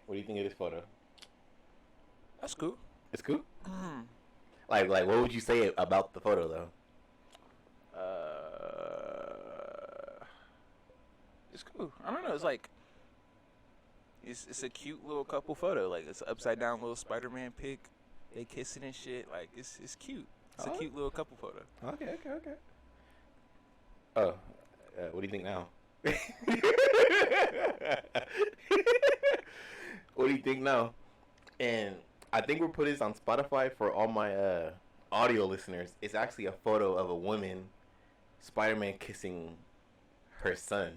What do you think of this photo? That's cool. It's cool. Mm. Like, what would you say about the photo though? It's cool. I don't know. It's like it's a cute little couple photo. Like it's an upside down little Spider-Man pic. They kissing and shit. Like it's cute. It's a cute little couple photo. Okay. Oh, what do you think now? What do you think now? And I think we'll put this on Spotify for all my audio listeners. It's actually a photo of a woman, Spider-Man kissing her son.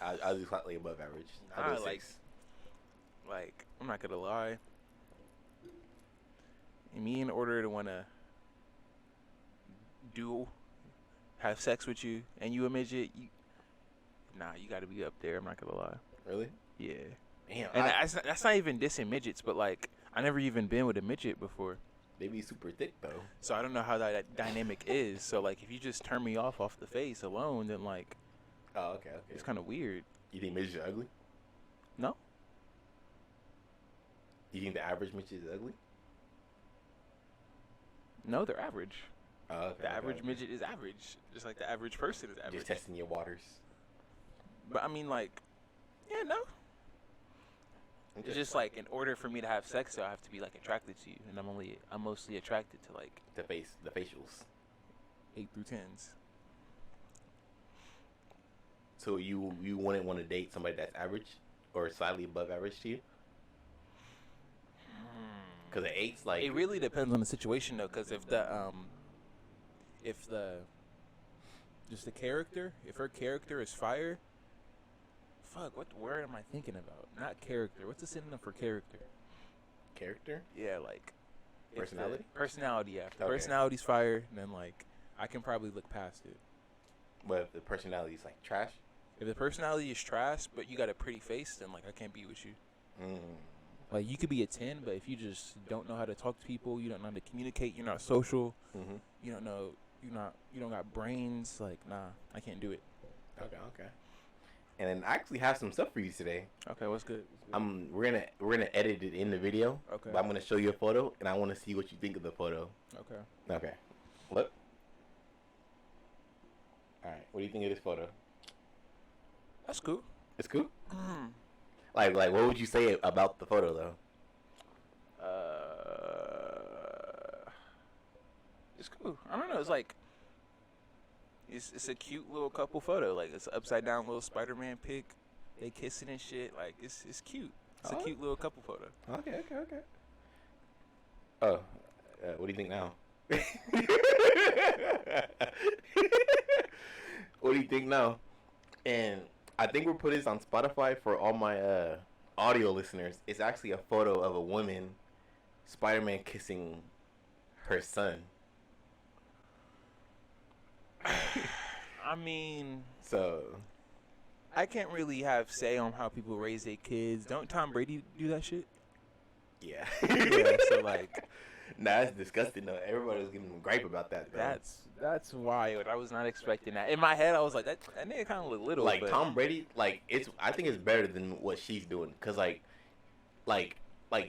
I'll do slightly above average. I'll do a Like 6. I'm not gonna lie. Me, in order to wanna have sex with you, and you a midget, you gotta be up there. I'm not gonna lie. Really? Yeah. Damn. And that's not even dissing midgets, but like I never even been with a midget before, They be super thick though. so I don't know how that dynamic is. So like, if you just turn me off the face alone, then like Oh, okay. it's kind of weird. You think midgets are ugly? No. You think the average midget is ugly? No, they're average. Oh, okay. The average midget is average, just like the average person is average. Just testing your waters. But I mean, like, yeah, no. It's just like, in order for me to have sex, so I have to be like attracted to you, and I'm mostly attracted to like the facials. 8 through 10s. So you wouldn't want to date somebody that's average or slightly above average to you? Because the 8's like It really depends on the situation though, because if the character, if her character is fire, fuck, what word am I thinking about? Not character. What's the synonym for character? character. Yeah, like if Personality? Personality, yeah. If the Okay. personality's fire, then like I can probably look past it. But if the personality is like trash. If the personality is trash, but you got a pretty face, then like I can't be with you. Like you could be a 10, but if you just don't know how to talk to people, you don't know how to communicate, you're not social, you don't know, you don't got brains, like nah, I can't do it. Okay. And then I actually have some stuff for you today. Okay, what's good? We're gonna edit it in the video. Okay. But I'm gonna show you a photo, and I want to see what you think of the photo. Okay. Look. All right. What do you think of this photo? That's cool. It's cool. Mm. Like what would you say about the photo though? It's cool. I don't know. It's like it's a cute little couple photo. Like it's an upside down little Spider-Man pic. They kissing and shit. Like it's cute. It's a cute little couple photo. Okay. Oh, what do you think now? What do you think now? And I think we'll put this on Spotify for all my audio listeners. It's actually a photo of a woman, Spider-Man kissing her son. I mean, So I can't really have say on how people raise their kids. Don't Tom Brady do that shit? yeah. Yeah. So like, nah, that's disgusting though. Everybody was giving him gripe about that though. that's wild. I was not expecting that. In my head, I was like, that nigga kind of look little. Like but Tom Brady, like I think it's better than what she's doing, cause like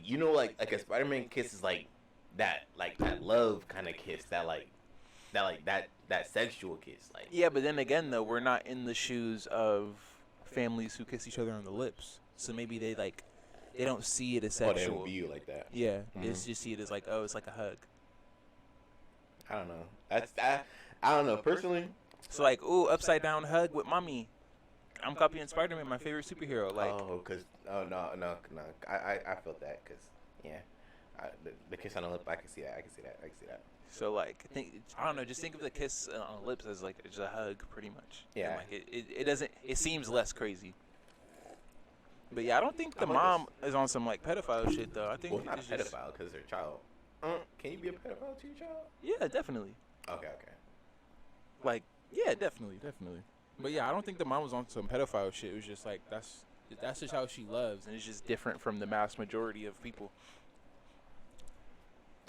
you know like a Spider-Man kiss is like that love kind of kiss, that sexual kiss, like Yeah, but then again, though, we're not in the shoes of families who kiss each other on the lips. So maybe they don't see it as they sexual. don't view it like that. Yeah, they just see it as like, oh, it's like a hug. I don't know. I don't know personally. So like, ooh, upside down hug with mommy. I'm copying Spider-Man, my favorite superhero. Like, No, I felt that, cause yeah, the kiss on the lip, I can see that. so like, I don't know. Just think of the kiss on the lips as like just a hug, pretty much. Yeah. And like it doesn't. It seems less crazy. But yeah, I don't think the I'm like mom is on some like pedophile shit though. I think Well, not a it's just, pedophile, cause they're a child. Can you be a pedophile to your child? yeah, definitely. Okay. Like, yeah, definitely. But yeah, I don't think the mom was on some pedophile shit. It was just like that's just how she loves, and it's just different from the mass majority of people.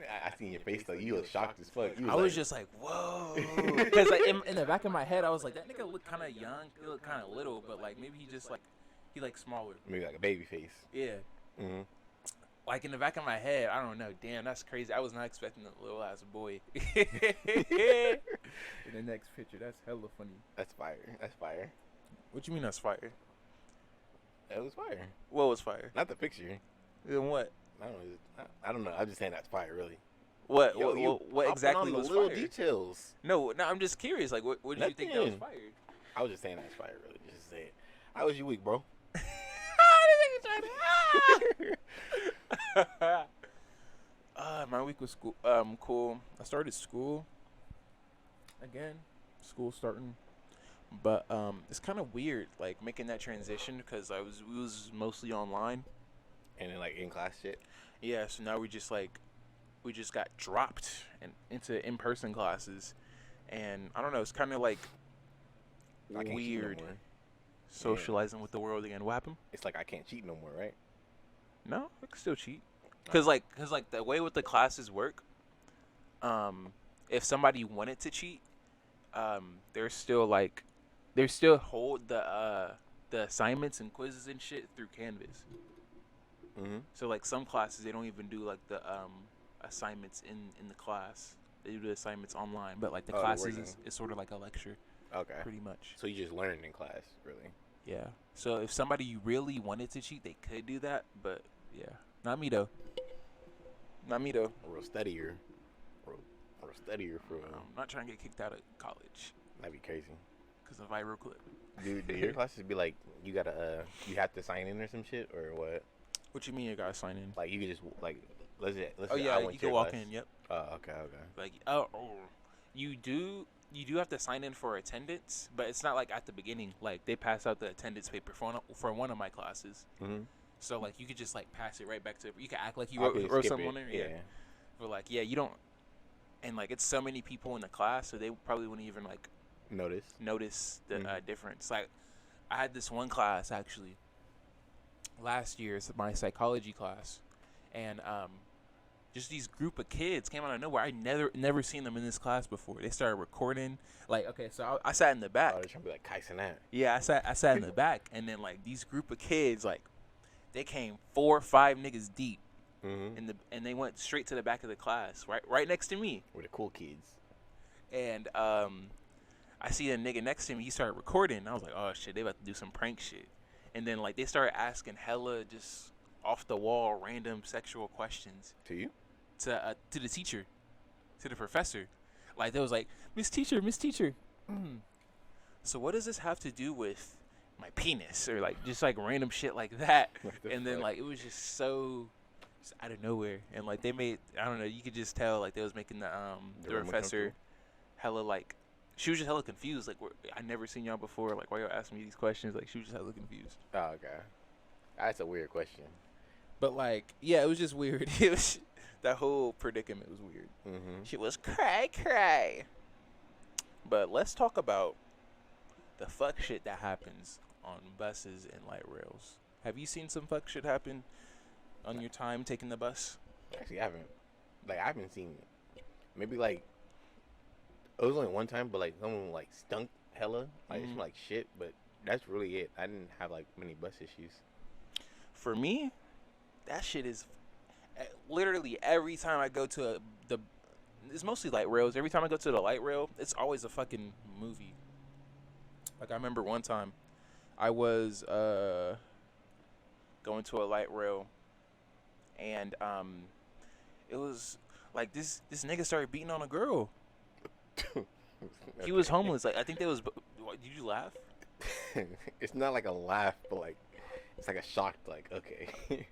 I seen your face though. You look shocked as fuck. I was just like, whoa, because like in the back of my head, I was like, that nigga look kind of young. He look kind of little, but like maybe he just like smaller. Maybe like a baby face. Yeah. Mm-hmm. Like in the back of my head, I don't know. Damn, that's crazy. I was not expecting a little ass boy. In the next picture, that's hella funny. That's fire. That's fire. What you mean that's fire? That was fire. What was fire? Not the picture. Then what? I don't know. I'm just saying that's fire, really. What exactly was little fire? Details. No, I'm just curious. Like, what did you think that was fire? I was just saying that's fire, really. Just saying. How was your week, bro? My week was cool. I started school again. School starting, but it's kind of weird, like making that transition because we was mostly online, and then like in class shit. Yeah, so now we just got dropped into in-person classes, and I don't know. It's kind of like weird socializing with the world again. What happened? It's like I can't cheat no more, right? No, I can still cheat. Cause like the way with the classes work, if somebody wanted to cheat, they're still hold the assignments and quizzes and shit through Canvas. Mm-hmm. So like some classes they don't even do like the assignments in the class. They do the assignments online, but like the classes is sort of like a lecture. Okay. Pretty much. So you just learn in class, really? Yeah. So if somebody really wanted to cheat, they could do that, but yeah, not me though. Not me though. A real studier. Real studier for. I'm not trying to get kicked out of college. That'd be crazy. Cause of viral clip. Do your classes be like you gotta you have to sign in or some shit or what? What you mean you gotta sign in? Like you could just like let's oh yeah, you can walk in. Yep. Oh okay. Like you do have to sign in for attendance, but it's not like at the beginning. Like they pass out the attendance paper for one of my classes. Mm-hmm. So like you could just like pass it right back to. You can act like you wrote something on there. Yeah. But like you don't. And like it's so many people in the class, so they probably wouldn't even like notice the difference. Like I had this one class actually last year. It's my psychology class, and just these group of kids came out of nowhere. I never seen them in this class before. They started recording. Like, okay, so I sat in the back. Oh, they're trying to be like Kais and that. Yeah, I sat in the back, and then like these group of kids, like they came 4 or 5 niggas deep, and they went straight to the back of the class, right next to me. We're the cool kids. And I see a nigga next to me. He started recording. I was like, oh shit, they about to do some prank shit. And then like they started asking hella just off the wall random sexual questions. To you? To the teacher, to the professor. Like they was like, Miss Teacher. So what does this have to do with my penis or like just like random shit like that? And then like it was just so just out of nowhere. And like they made, I don't know, you could just tell like they was making the professor hella like, she was just hella confused. Like I never seen y'all before. Like why y'all asking me these questions? Like she was just hella confused. Oh okay, that's a weird question. But like yeah, it was just weird. It was. That whole predicament was weird. Mm-hmm. She was cray. But let's talk about the fuck shit that happens on buses and light rails. Have you seen some fuck shit happen on your time taking the bus? Actually, I haven't. Like, I haven't seen maybe like it was only one time, but like someone like stunk hella, like it's like shit. But that's really it. I didn't have like many bus issues. For me, that shit is. Literally every time I go to it's mostly light rails. Every time I go to the light rail, it's always a fucking movie. Like I remember one time, I was going to a light rail, and it was like this nigga started beating on a girl. He was homeless. Like I think there was. Did you laugh? It's not like a laugh, but like it's like a shocked. Like okay.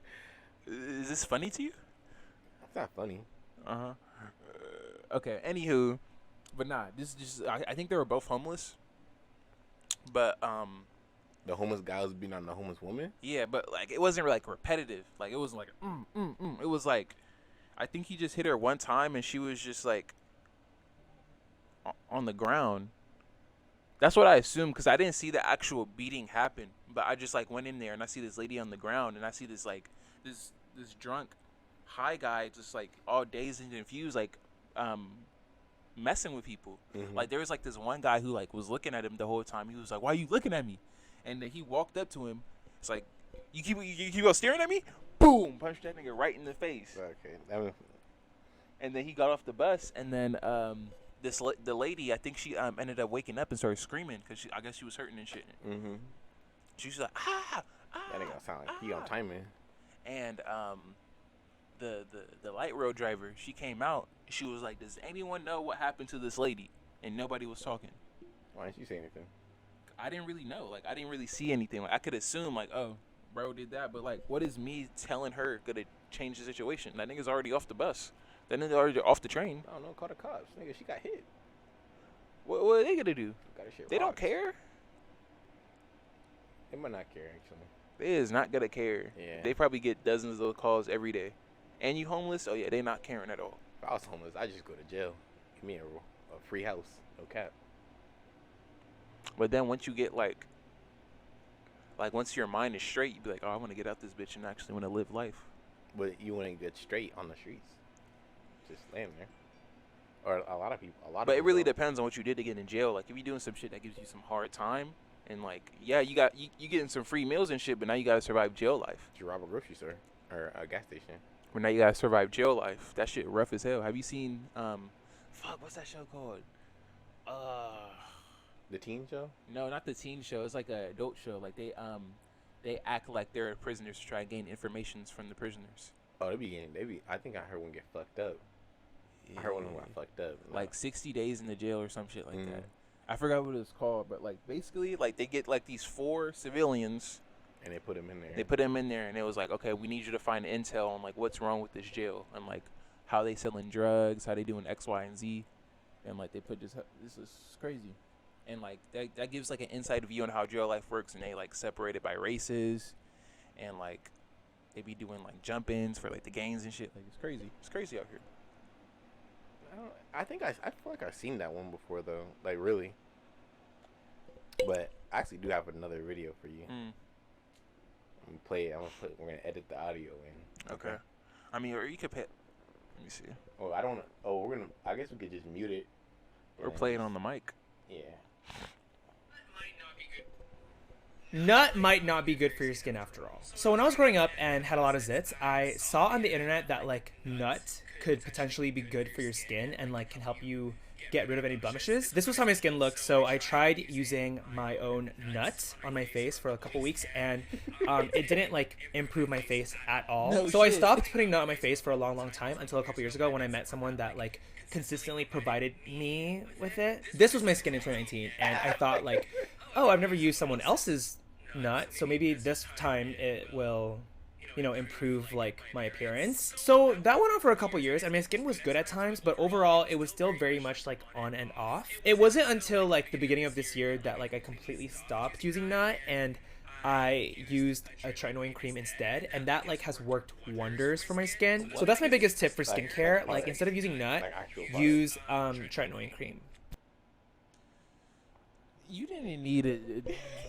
Is this funny to you? It's not funny. Okay. Anywho, but nah. This just. I think they were both homeless. But the homeless guy was beating on the homeless woman. Yeah, but like it wasn't like repetitive. Like it wasn't like It was like, I think he just hit her one time and she was just like on the ground. That's what I assumed because I didn't see the actual beating happen. But I just like went in there and I see this lady on the ground and I see this like this drunk high guy, just like all dazed and confused, like messing with people. Like there was like this one guy who like was looking at him the whole time. He was like, "Why are you looking at me?" And then he walked up to him. It's like, you keep on staring at me? Boom! Punched that nigga right in the face. Okay. And then he got off the bus, and then the lady, I think she ended up waking up and started screaming because I guess she was hurting and shit. She was like, ah, that nigga sound like he on timing. And the light rail driver, she came out. She was like, "Does anyone know what happened to this lady?" And nobody was talking. Why didn't you say anything? I didn't really know. Like I didn't really see anything. Like I could assume like, oh, bro did that, but like, what is me telling her gonna change the situation? That nigga's already off the bus. That nigga's already off the train. I don't know. Call the cops, nigga. She got hit. What are they gonna do? They don't rocks. care. They might not care actually. They is not gonna care. Yeah. They probably get dozens of those calls every day. And you homeless? Oh yeah, they not caring at all. If I was homeless, I just go to jail. Give me a free house, no cap. But then once you get like once your mind is straight, you be like, oh, I want to get out this bitch and actually want to live life. But you want to get straight on the streets, just laying there. Or a lot of people. But it really depends on what you did to get in jail. Like if you're doing some shit that gives you some hard time, and like yeah, you getting some free meals and shit, but now you gotta survive jail life. Did you rob a grocery store or a gas station? But now you gotta survive jail life. That shit rough as hell. Have you seen what's that show called? The teen show? No, not the teen show. It's like an adult show. Like they act like they're prisoners to try and gain information from the prisoners. Oh, I think I heard one get fucked up. Yeah. I heard one got fucked up. No. Like 60 days in the jail or some shit like that. I forgot what it was called, but like basically like they get like these 4 civilians. And they put them in there. They put them in there, and it was like, okay, we need you to find intel on like what's wrong with this jail and like how they selling drugs, how they doing X, Y, and Z, and like they put this is crazy, and like that gives like an inside view on how jail life works, and they like separated by races, and like they be doing like jump-ins for like the gangs and shit. Like it's crazy out here. I feel like I've seen that one before though, like really. But I actually do have another video for you. I'm gonna play it. We're gonna edit the audio in. Okay. I mean, or you could pay. Let me see. Oh, I don't. Oh, we're gonna. I guess we could just mute it. Or play it on the mic. Yeah. Nut might not be good for your skin after all. So when I was growing up and had a lot of zits, I saw on the internet that like nut could potentially be good for your skin and like can help you get rid of any blemishes. This was how my skin looked, so I tried using my own nut on my face for a couple weeks, and it didn't like improve my face at all. No so shit. I stopped putting nut on my face for a long time until a couple years ago when I met someone that like consistently provided me with it. This was my skin in 2019, and I thought like, oh, I've never used someone else's nut, so maybe this time it will, you know, improve like my appearance. So that went on for a couple years, and my skin was good at times, but overall it was still very much like on and off. It wasn't until like the beginning of this year that like I completely stopped using nut and I used a tretinoin cream instead, and that like has worked wonders for my skin. So that's my biggest tip for skincare. Like instead of using nut, use tretinoin cream. You didn't need to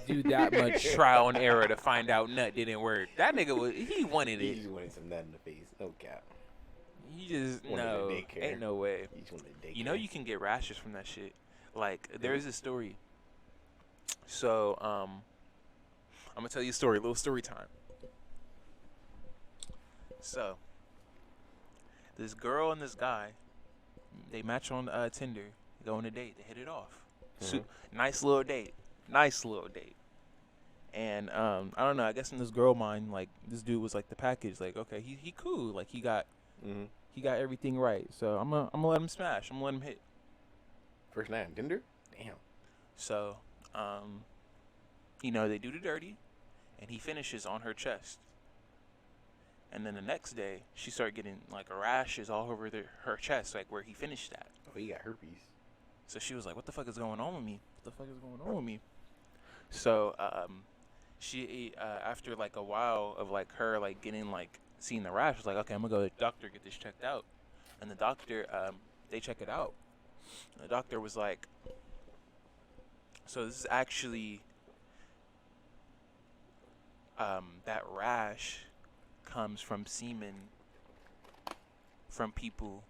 do that much trial and error to find out nut didn't work. That nigga he wanted it. He just wanted some nut in the face. No cap. He just no, ain't no way. You know you can get rashes from that shit. Like there's a story. So I'm gonna tell you a story. A little story time. So this girl and this guy, they match on Tinder, go on a date, they hit it off. Nice little date. And I don't know, I guess in this girl mind, like this dude was like the package. Like, okay, he cool. Like he got everything right. So I'm gonna let him smash. I'm gonna let him hit. First night on Tinder? Damn. So, you know, they do the dirty, and he finishes on her chest. And then the next day, she started getting like rashes all over her chest, like where he finished at. Oh, he got herpes. So she was like, what the fuck is going on with me? So, she, after like a while of like her like getting like seeing the rash, was like, okay, I'm gonna go to the doctor, get this checked out. And the doctor, they check it out. And the doctor was like, so this is actually, that rash comes from semen from people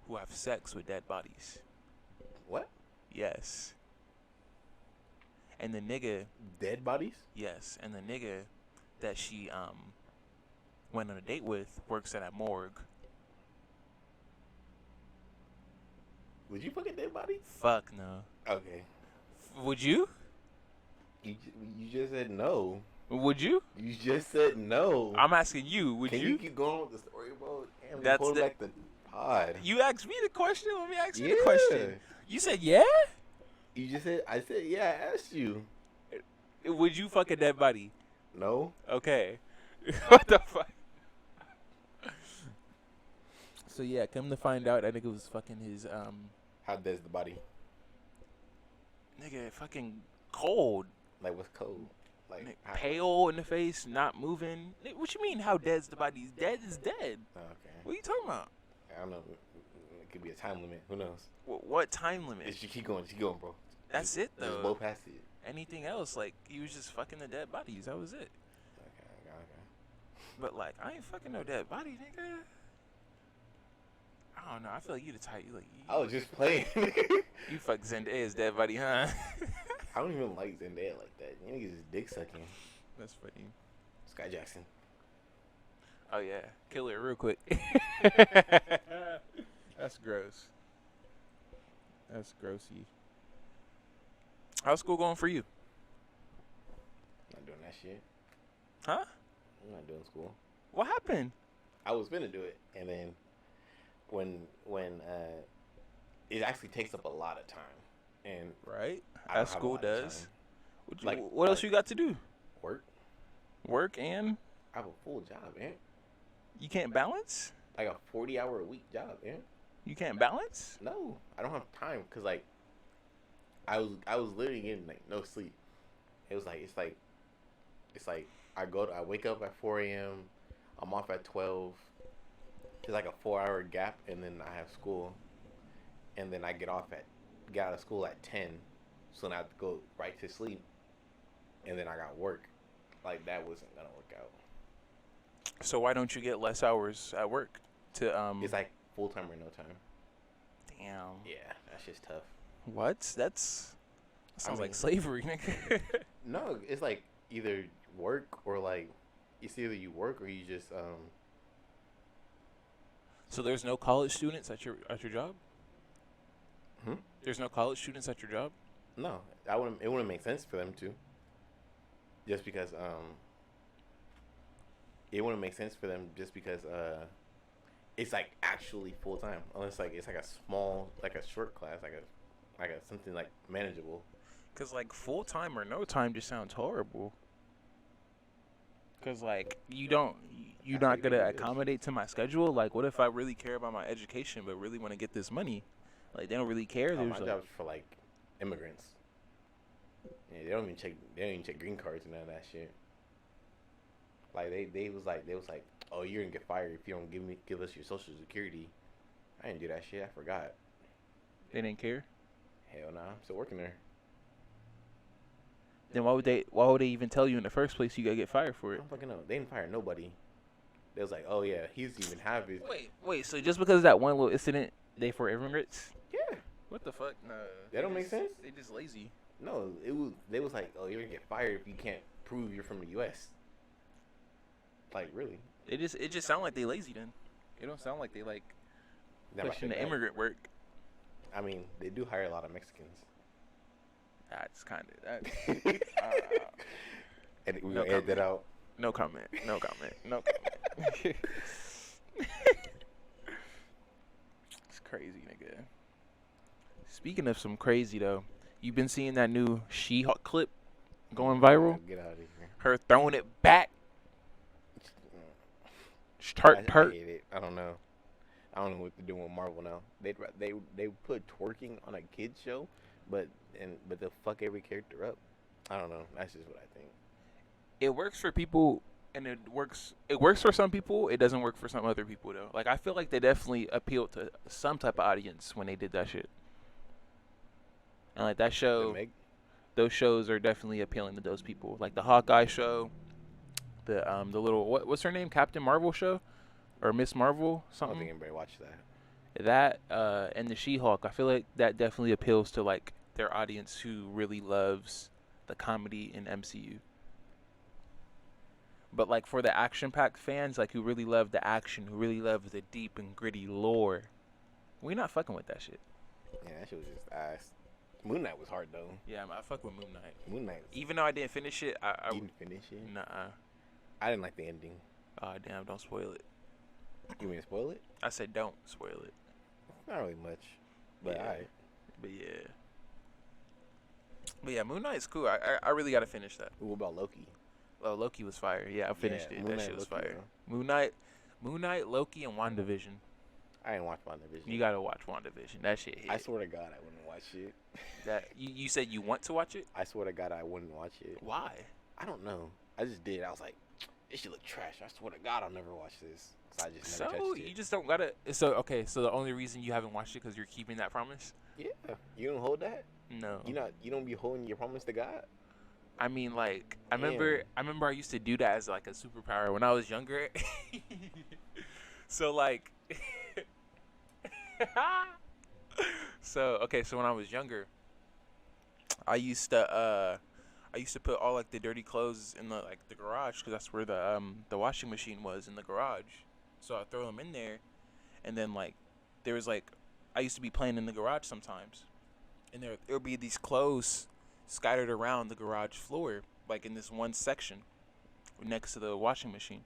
who have sex with dead bodies. What? Yes. And the nigga. Dead bodies? Yes, and the nigga that she went on a date with works at a morgue. Would you fuck a dead body? Fuck no. Okay. Would you? You just said no. Would you? You just said no. I'm asking you. Would Can you? you keep going with the story, bro? Damn, That's pulling back the pod. You asked me the question. Let me ask you the question. You said yeah. You just said. I said yeah. I asked you. Would you fuck a dead body? No. Okay. What the fuck? So yeah, come to find out, I think it was fucking his How dead's the body? nigga fucking cold. Like what's cold? Like Pale in the face, not moving. What you mean? How dead's the body? He's dead is dead. Oh, okay. What are you talking about? I don't know. It could be a time limit. Who knows? What time limit? Just keep going. Keep going, bro. That's it though. Just blow past it. Anything else? Like he was just fucking the dead bodies. That was it. Okay. But like I ain't fucking no dead body, nigga. I don't know. I feel like you the type. You like. I was just playing. You fuck Zendaya's dead body, huh? I don't even like Zendaya like that. You niggas is dick sucking. That's funny. Sky Jackson. Oh yeah, kill it real quick. That's gross. That's grossy. How's school going for you? Not doing that shit. Huh? I'm not doing school. What happened? I was gonna do it, and then when it actually takes up a lot of time, and Right, I don't as have a school lot of does. time. What else you got to do? Work. Work and I have a full job, man. you can't balance. Like a 40-hour a week job, man. You can't balance. No, I don't have time because like I was literally getting like no sleep. It's like I wake up at 4 a.m. I'm off at 12. There's like a 4-hour gap, and then I have school, and then I get out of school at 10, so then I have to go right to sleep, and then I got work. Like that wasn't gonna work out. So why don't you get less hours at work? It's like full time or no time. Damn. Yeah, that's just tough. What? That sounds like slavery, nigga. No, it's like either work or like it's either you work or you just So there's no college students at your job? Hmm? There's no college students at your job? No, it wouldn't make sense for them to. Just because it wouldn't make sense for them just because it's like actually full time. Unless like it's like a small, like a short class, like a something like manageable. Cause like full time or no time just sounds horrible. Cause like you're not gonna accommodate to my schedule. Like what if I really care about my education but really want to get this money? Like they don't really care. Oh, my job's for like immigrants. Yeah, they don't even check green cards and none of that shit. Like they was like, oh, you're gonna get fired if you don't give us your social security. I didn't do that shit. I forgot. They didn't care. Hell nah, I'm still working there. Then why would they even tell you in the first place you gotta get fired for I it? don't fucking know. They didn't fire nobody. They was like, oh yeah, he's even have his. Wait. So just because of that one little incident, they for immigrants? Yeah. What the fuck? No. That don't make sense. They just lazy. No, they was like, oh, you're gonna get fired if you can't prove you're from the U.S. Like really? It just sound like they lazy then. It don't sound like they like pushing the immigrant work. I mean, they do hire a lot of Mexicans. That's kind of that. And we're gonna edit that out. No comment. It's crazy, nigga. Speaking of some crazy though, you been seeing that new She-Hulk clip going viral? Get out of here. Her throwing it back. I hate it. I don't know what they're doing with Marvel now. They put twerking on a kids show, but they'll fuck every character up. I don't know. That's just what I think. It works for people, and it works for some people. It doesn't work for some other people though. Like I feel like they definitely appealed to some type of audience when they did that shit. And like that show, those shows are definitely appealing to those people. Like the Hawkeye show, the little what's her name, Captain Marvel show. or Miss Marvel, I something. don't think anybody watched that. That and the She-Hulk, I feel like that definitely appeals to like their audience who really loves the comedy in MCU. But like for the action-packed fans, like who really love the action, who really love the deep and gritty lore, we not fucking with that shit. Yeah, that shit was just ass. Moon Knight was hard though. Yeah, I fuck with Moon Knight. Moon Knight. Even though I didn't finish it, I didn't finish it. Nuh-uh. I didn't like the ending. Oh damn! Don't spoil it. You mean to spoil it? I said don't spoil it. Not really much, but yeah. alright. But yeah, Moon Knight's cool. I really gotta finish that. What about Loki? Oh, Loki was fire. Yeah, I finished it. Moon That Knight, shit was Loki, fire. bro. Moon Knight, Loki, and WandaVision. I didn't watch WandaVision. You gotta watch WandaVision. That shit hit. I swear to God, I wouldn't watch it. That you said you want to watch it? I swear to God, I wouldn't watch it. Why? I don't know. I just did. I was like, this shit look trash. I swear to God, I'll never watch this. So I just never touched it. You just don't gotta. So okay. So the only reason you haven't watched it because you're keeping that promise? Yeah. You don't hold that? No. You don't be holding your promise to God? I mean, like, I remember I used to do that as like a superpower when I was younger. So like, so when I was younger, I used to put all like the dirty clothes in the garage because that's where the washing machine was, in the garage. So I throw them in there, and then like there was like I used to be playing in the garage sometimes, and there would be these clothes scattered around the garage floor, like in this one section next to the washing machine.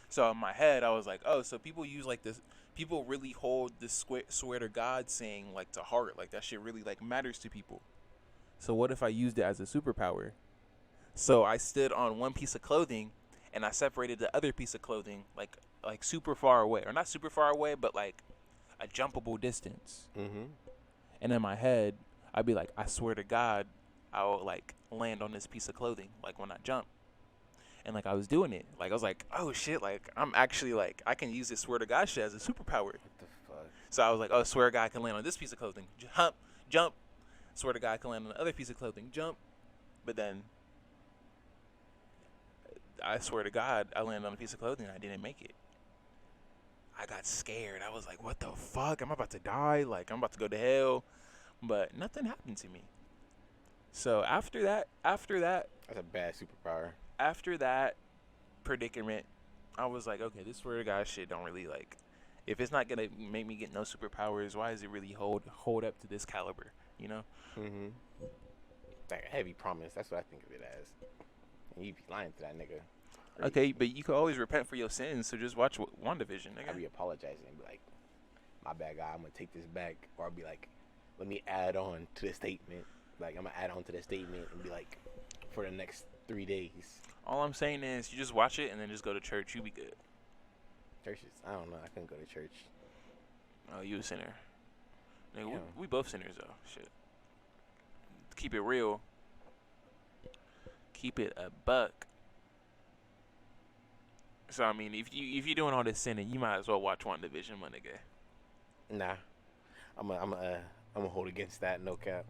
So in my head, I was like, oh, so people use like this. People really hold this swear to God saying like to heart, like that shit really like matters to people. So what if I used it as a superpower? So I stood on one piece of clothing, and I separated the other piece of clothing like super far away, or not super far away, but like a jumpable distance. Mm-hmm. And in my head, I'd be like, I swear to God, I'll like land on this piece of clothing like when I jump. And like I was doing it, like I was like, oh shit, like I'm actually like I can use this swear to God shit as a superpower. What the fuck? So I was like, oh, swear to God, I can land on this piece of clothing, jump. Swear to God, I can land on the other piece of clothing, jump. But then I swear to God, I landed on a piece of clothing and I didn't make it. I got scared. I was like, what the fuck? I'm about to die. Like I'm about to go to hell. But nothing happened to me. So after that, that's a bad superpower. After that predicament, I was like, okay, this swear to God shit don't really like. If it's not gonna make me get no superpowers, why does it really hold up to this caliber? You know? Mm-hmm. Like a heavy promise. That's what I think of it as. And you be lying to that nigga. Okay, but you can always repent for your sins. So just watch WandaVision, nigga. I be apologizing and be like, my bad, guy. I'm gonna take this back, or I'll be like, let me add on to the statement. Like I'm gonna add on to the statement and be like, for the next 3 days. All I'm saying is, you just watch it and then just go to church. You be good. Churches, I don't know. I couldn't go to church. Oh, you a sinner. Nigga, Yeah. we both sinners though. Shit. Keep it real. Keep it a buck. So I mean, if you're doing all this sinning, you might as well watch WandaVision, my nigga. Nah, I'm a hold against that. No cap.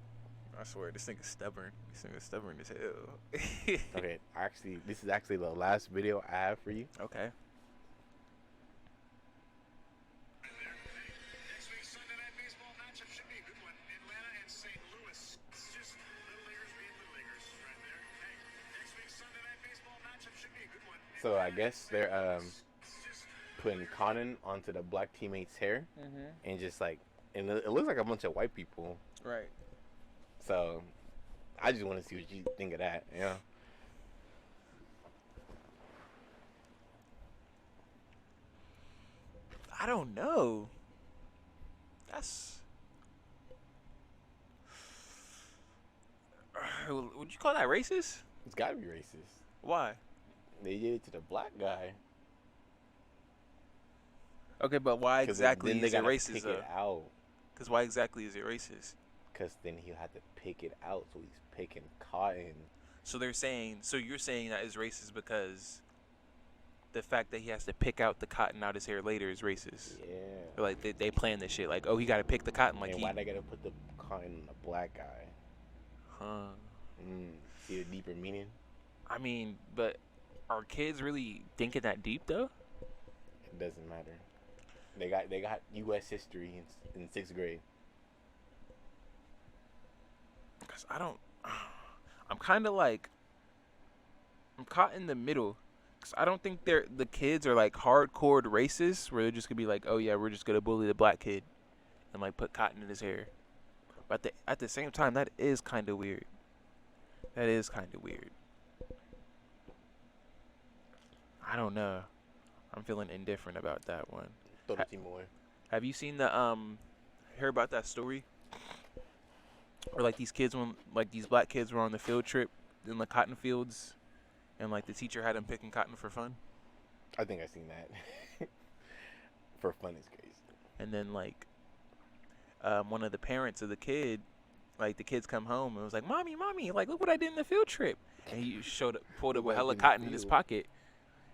I swear, this nigga's stubborn. This nigga's stubborn as hell. Okay, this is actually the last video I have for you. Okay. Next week's Sunday Night Baseball matchup should be a good one. Atlanta and St. Louis. It's just little leaguers being little leaguers right there. Hey, next week's Sunday Night Baseball matchup should be a good one. So I guess they're putting cotton onto the black teammate's hair, and just like, and it looks like a bunch of white people. Right. So I just want to see what you think of that. You know. I don't know. That's. Would you call that racist? It's gotta be racist. Why? They did it to the black guy. Okay, but why exactly then they is it gotta racist pick though? it out. Because why exactly is it racist? Because then he'll have to pick it out, so he's picking cotton. So they're saying, so you're saying that is racist because the fact that he has to pick out the cotton out his hair later is racist. Yeah. Or like they plan this shit, like, oh, he got to pick the cotton, like and he. why they gotta put the cotton on the black guy? Huh. See the deeper meaning? I mean, but are kids really thinking that deep though? It doesn't matter. They got U.S. history in 6th grade. Cause I'm kind of like, I'm caught in the middle. Cause I don't think the kids are like hardcore racists where they're just gonna be like, oh yeah, we're just gonna bully the black kid, and like put cotton in his hair. But at the same time, that is kind of weird. That is kind of weird. I don't know. I'm feeling indifferent about that one. Have you seen hear about that story? Where like these kids, when like these black kids were on the field trip in the cotton fields, and like the teacher had them picking cotton for fun. I think I seen that. For fun is crazy. And then like, one of the parents of the kid, like the kids come home and was like, "Mommy, like look what I did in the field trip." And he pulled up with hella cotton in his pocket.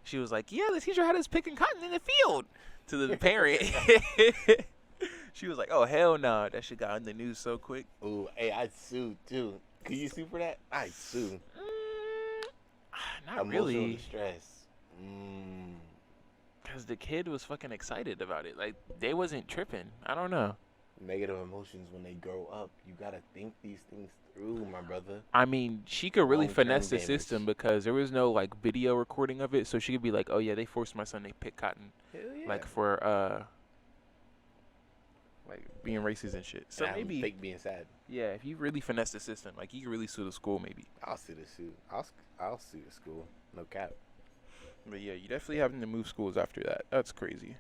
She was like, "Yeah, the teacher had us picking cotton in the field." To the parent. She was like, "Oh hell no!" That shit got on the news so quick. Ooh, hey, I'd sue too. Could you sue for that? I'd sue. Not Emotional really. distress. Cause the kid was fucking excited about it. Like they wasn't tripping. I don't know. Negative emotions when they grow up. You gotta think these things through, my brother. I mean, she could really Long-term finesse the damage. system because there was no like video recording of it, so she could be like, "Oh yeah, they forced my son to pick cotton, Hell yeah. like for like being racist and shit." So And I'm maybe, fake being sad. yeah, if you really finesse the system, like you could really sue the school, maybe. I'll sue the suit. I'll sue the school. No cap. But yeah, you definitely having to move schools after that. That's crazy.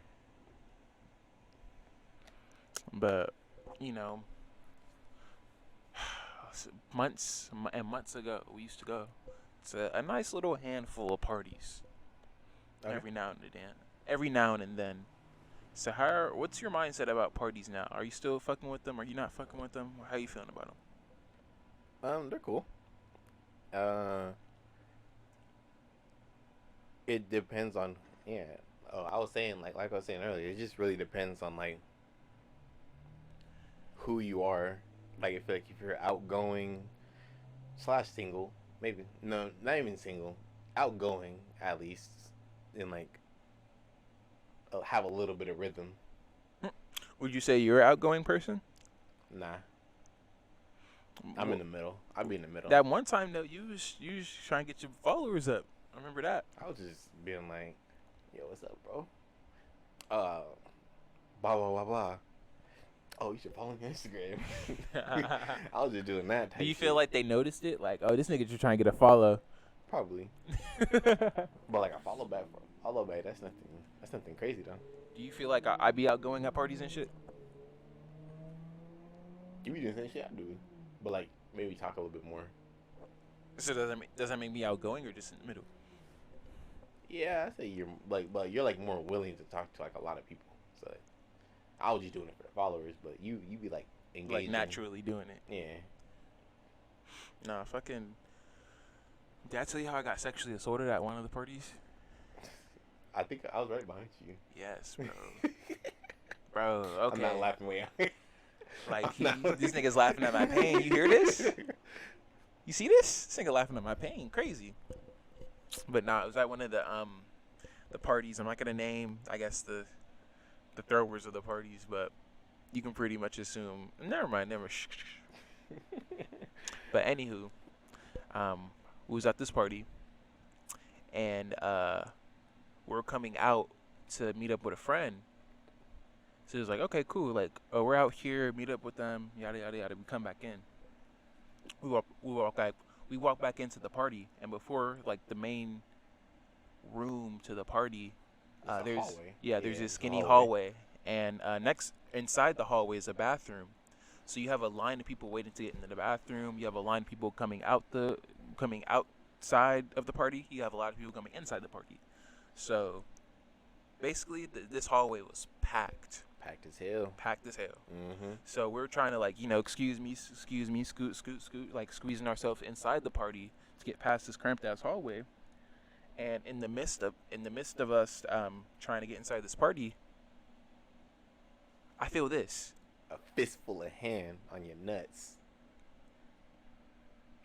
But, you know, months and months ago, we used to go to a nice little handful of parties. Okay. Every now and then. So what's your mindset about parties now? Are you still fucking with them? Are you not fucking with them? How you feeling about them? They're cool. It depends on, yeah. Oh, I was saying like I was saying earlier, it just really depends on like who you are. Like if you're outgoing / single, maybe no, not even single, outgoing at least, and like have a little bit of rhythm. Would you say you're an outgoing person? Nah, I'm in the middle. I'll be in the middle. That one time though, you was trying to get your followers up. I remember that. I was just being like, yo, what's up, bro? Blah, blah, blah, blah. Oh, you should follow me on Instagram. I was just doing that type Do you shit. feel like they noticed it? Like, oh, this nigga just trying to get a follow. Probably. But like, I follow back. That's nothing crazy, though. Do you feel like I be outgoing at parties and shit? You be doing the same shit I do. But like, maybe talk a little bit more. So does that make me outgoing or just in the middle? Yeah, I say you're like, but you're like more willing to talk to like a lot of people. So like, I was just doing it for the followers, but you be like engaging. Like naturally doing it. Yeah. Nah, fucking. Did I tell you how I got sexually assaulted at one of the parties? I think I was right behind you. Yes, bro. Bro, okay. I'm not laughing way out. Like this nigga's laughing at my pain. You hear this? You see this? This nigga laughing at my pain. Crazy. But nah, it was at one of the parties. I'm not gonna name, I guess, the throwers of the parties, but you can pretty much assume. Never mind. But anywho, we was at this party, and we're coming out to meet up with a friend. So it was like, okay, cool. Like, oh, we're out here, meet up with them, yada yada yada. We come back in. We walk back into the party, and before like the main room to the party, there's hallway. there's this skinny hallway, and next inside the hallway is a bathroom. So you have a line of people waiting to get into the bathroom. You have a line of people coming outside of the party. You have a lot of people coming inside the party. So basically, this hallway was packed. Packed as hell. Mm-hmm. So we're trying to like, excuse me, scoot, like squeezing ourselves inside the party to get past this cramped ass hallway. And in the midst of us trying to get inside this party, I feel this. A fistful of hand on your nuts.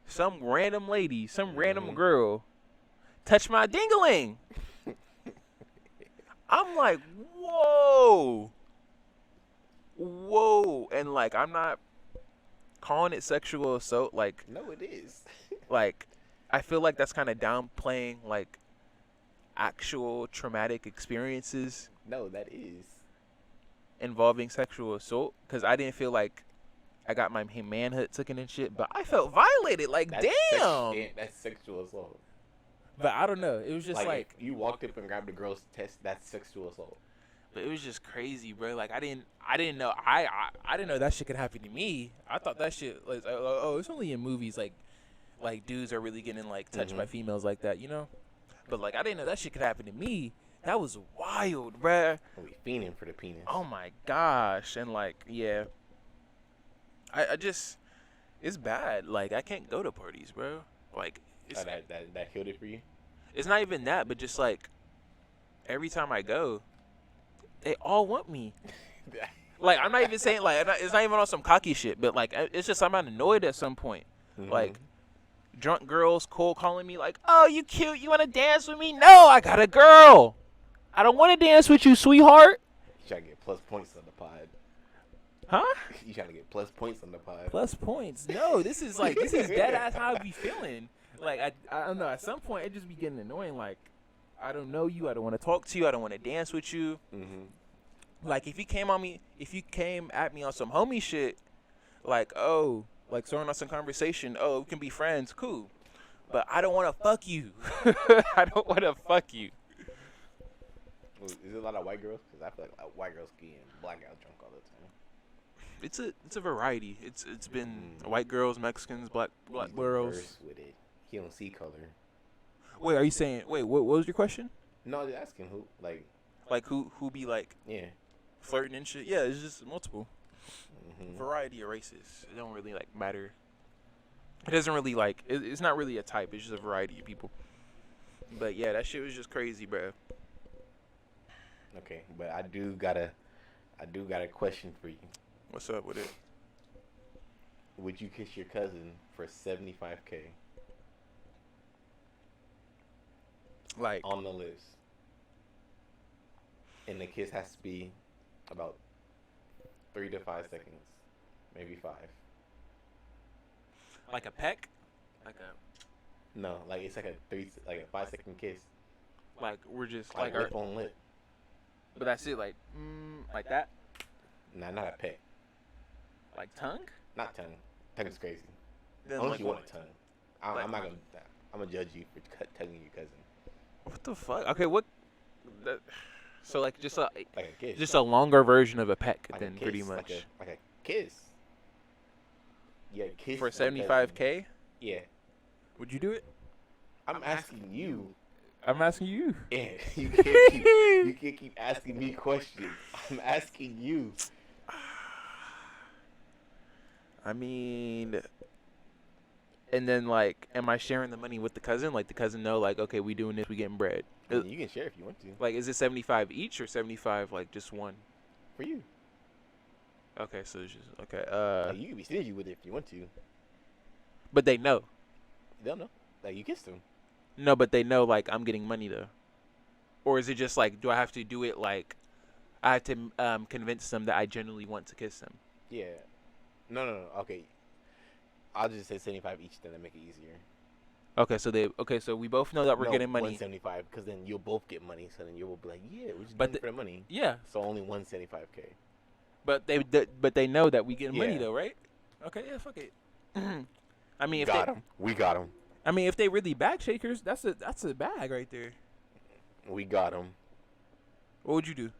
Some random lady, some random girl touched my dingaling. I'm like, whoa, whoa, and like I'm not calling it sexual assault. Like, No, it is. like I feel like that's kind of downplaying like actual traumatic experiences No, that is. involving sexual assault. Because I didn't feel like I got my manhood taken and shit, but I felt violated. Like, damn. That's sexual assault. But I don't know. It was just like if you walked up and grabbed a girl's test, that's sexual assault. but it was just crazy, bro. Like I didn't know I didn't know that shit could happen to me. I thought that shit was oh it's only in movies like dudes are really getting like touched by females like that, you know? But like I didn't know that shit could happen to me. That was wild, bruh. We fiending for the penis. Oh my gosh. And like, yeah. I just it's bad. Like I can't go to parties, bro. Like it's that killed it for you? it's not even that, but just like every time I go, they all want me. Like I'm not even saying like it's not even on some cocky shit, but like it's just I'm annoyed at some point. Like drunk girls cold calling me like, "Oh, you cute. You want to dance with me?" No, I got a girl. I don't want to dance with you, sweetheart. You trying to get plus points on the pod. Huh? You trying to get plus points on the pod. Plus points. No, this is dead ass how I be feeling. Like I don't know. At some point, it just be getting annoying. Like I don't know you. I don't want to talk to you. I don't want to dance with you. Like if you came at me on some homie shit, like like starting on some conversation. Oh, we can be friends. Cool. But I don't want to fuck you. I don't want to fuck you. Is there a lot of white girls? Because I feel like white girls getting blackout drunk all the time. It's a variety. It's been white girls, Mexicans, black girls. Verse with it. He don't see color. Wait, are you saying? Wait, what was your question? No, I'm just asking who. Like who be like Yeah. flirting and shit? Yeah, it's just multiple variety of races. It don't really like matter. It doesn't really like. It's not really a type. It's just a variety of people. But yeah, that shit was just crazy, bro. Okay, but I do got a question for you. What's up with it? Would you kiss your cousin for $75K Like on the list? And the kiss has to be about 3 to 5 seconds, maybe 5. a peck? Like a No, like it's like a 5-second kiss, like we're just like lip on lip. but that's it. Like that. Nah, not a peck, Like tongue. not tongue. Tongue's crazy. Then Unless like you want a tongue. like- I'm not gonna. I'm gonna judge you for tonguing your cousin. What the fuck? Okay, what? That, so like just a Like a kiss. just a longer version of a peck, like then a kiss, pretty much like a kiss. Yeah, kiss for your cousin. 75K. Yeah, Would you do it? I'm asking you. I'm asking you. Yeah, you can't keep asking me questions. I'm asking you. I mean, and then like, am I sharing the money with the cousin? Like the cousin know, like, okay, we doing this, we getting bread. I mean, you can share if you want to. Like, is it 75 each or 75 like just one? For you. Okay, so it's just okay. Like, you can be stingy with it if you want to. But they know. They'll know. Like, you kissed them. No, but they know like I'm getting money though. Or is it just like, do I have to do it like, I have to convince them that I genuinely want to kiss them? Yeah. No. Okay. I'll just say 75 each, then to make it easier. Okay, so we both know that we're getting money. 175, because then you'll both get money. So then you'll be like, yeah, we're just But doing it for the money. Yeah, So only 175K. but they know that we getting money Yeah. though, right? Okay, yeah, fuck it. I mean, if Got they, him. We got him. I mean, if they really bag shakers, that's a bag right there. We got him. What would you do?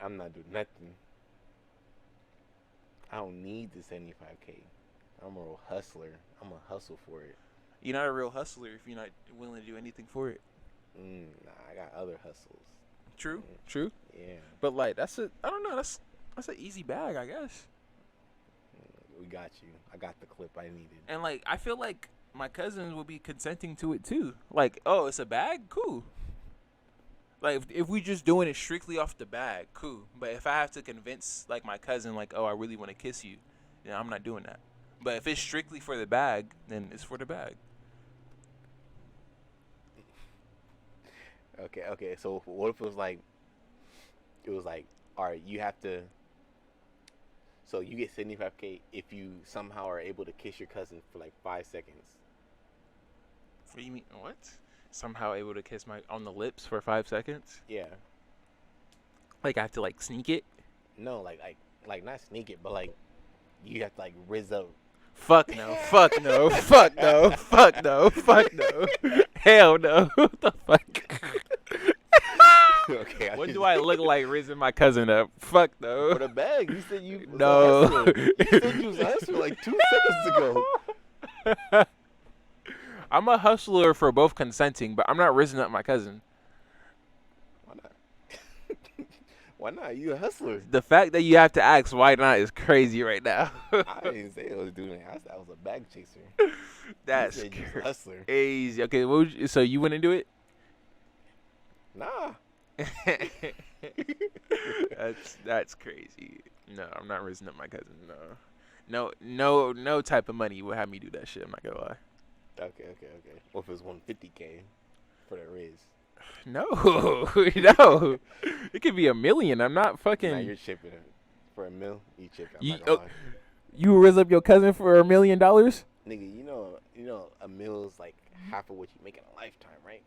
I'm not doing nothing. I don't need the 75K. I'm a real hustler. I'm a hustle for it. You're not a real hustler if you're not willing to do anything for it. Nah, I got other hustles. True, true. Yeah. But like, I don't know. That's an easy bag, I guess. We got you. I got the clip I needed. And like, I feel like my cousins will be consenting to it too. Like, oh, it's a bag, cool. Like, if we just doing it strictly off the bag, cool. But if I have to convince like my cousin, like, oh, I really want to kiss you, then I'm not doing that. But if it's strictly for the bag, then it's for the bag. Okay. So what if it was like it was like, all right, you have to. So you get 75K if you somehow are able to kiss your cousin for like 5 seconds. What do you mean? What? Somehow able to kiss my on the lips for 5 seconds? Yeah. Like I have to like sneak it? No, like not sneak it, but like you have to like rizz up. Fuck no. Fuck no. Fuck no. Fuck no. Fuck no. Hell no. What the fuck? Okay. What do I look like raising my cousin up? Fuck no. For the bag, you said you was No. a hustler. You said you was a hustler like 2 seconds ago. I'm a hustler for both consenting, but I'm not raising up my cousin. Why not? Why not? You a hustler. The fact that you have to ask why not is crazy right now. I didn't say I was doing it. I said I was a bag chaser. That's You said you was a hustler. crazy. Okay, so you wouldn't do it? Nah. That's crazy. No, I'm not raising up my cousin. No type of money would have me do that shit. I'm not gonna lie. Okay. What if it was 150K for the Riz? No, no. It could be $1 million. I'm not fucking. Now you're chipping it for $1 million. You chipping? I'm You, not gonna lie. you raise up your cousin for $1 million? Nigga, you know, $1 million is like half of what you make in a lifetime, right?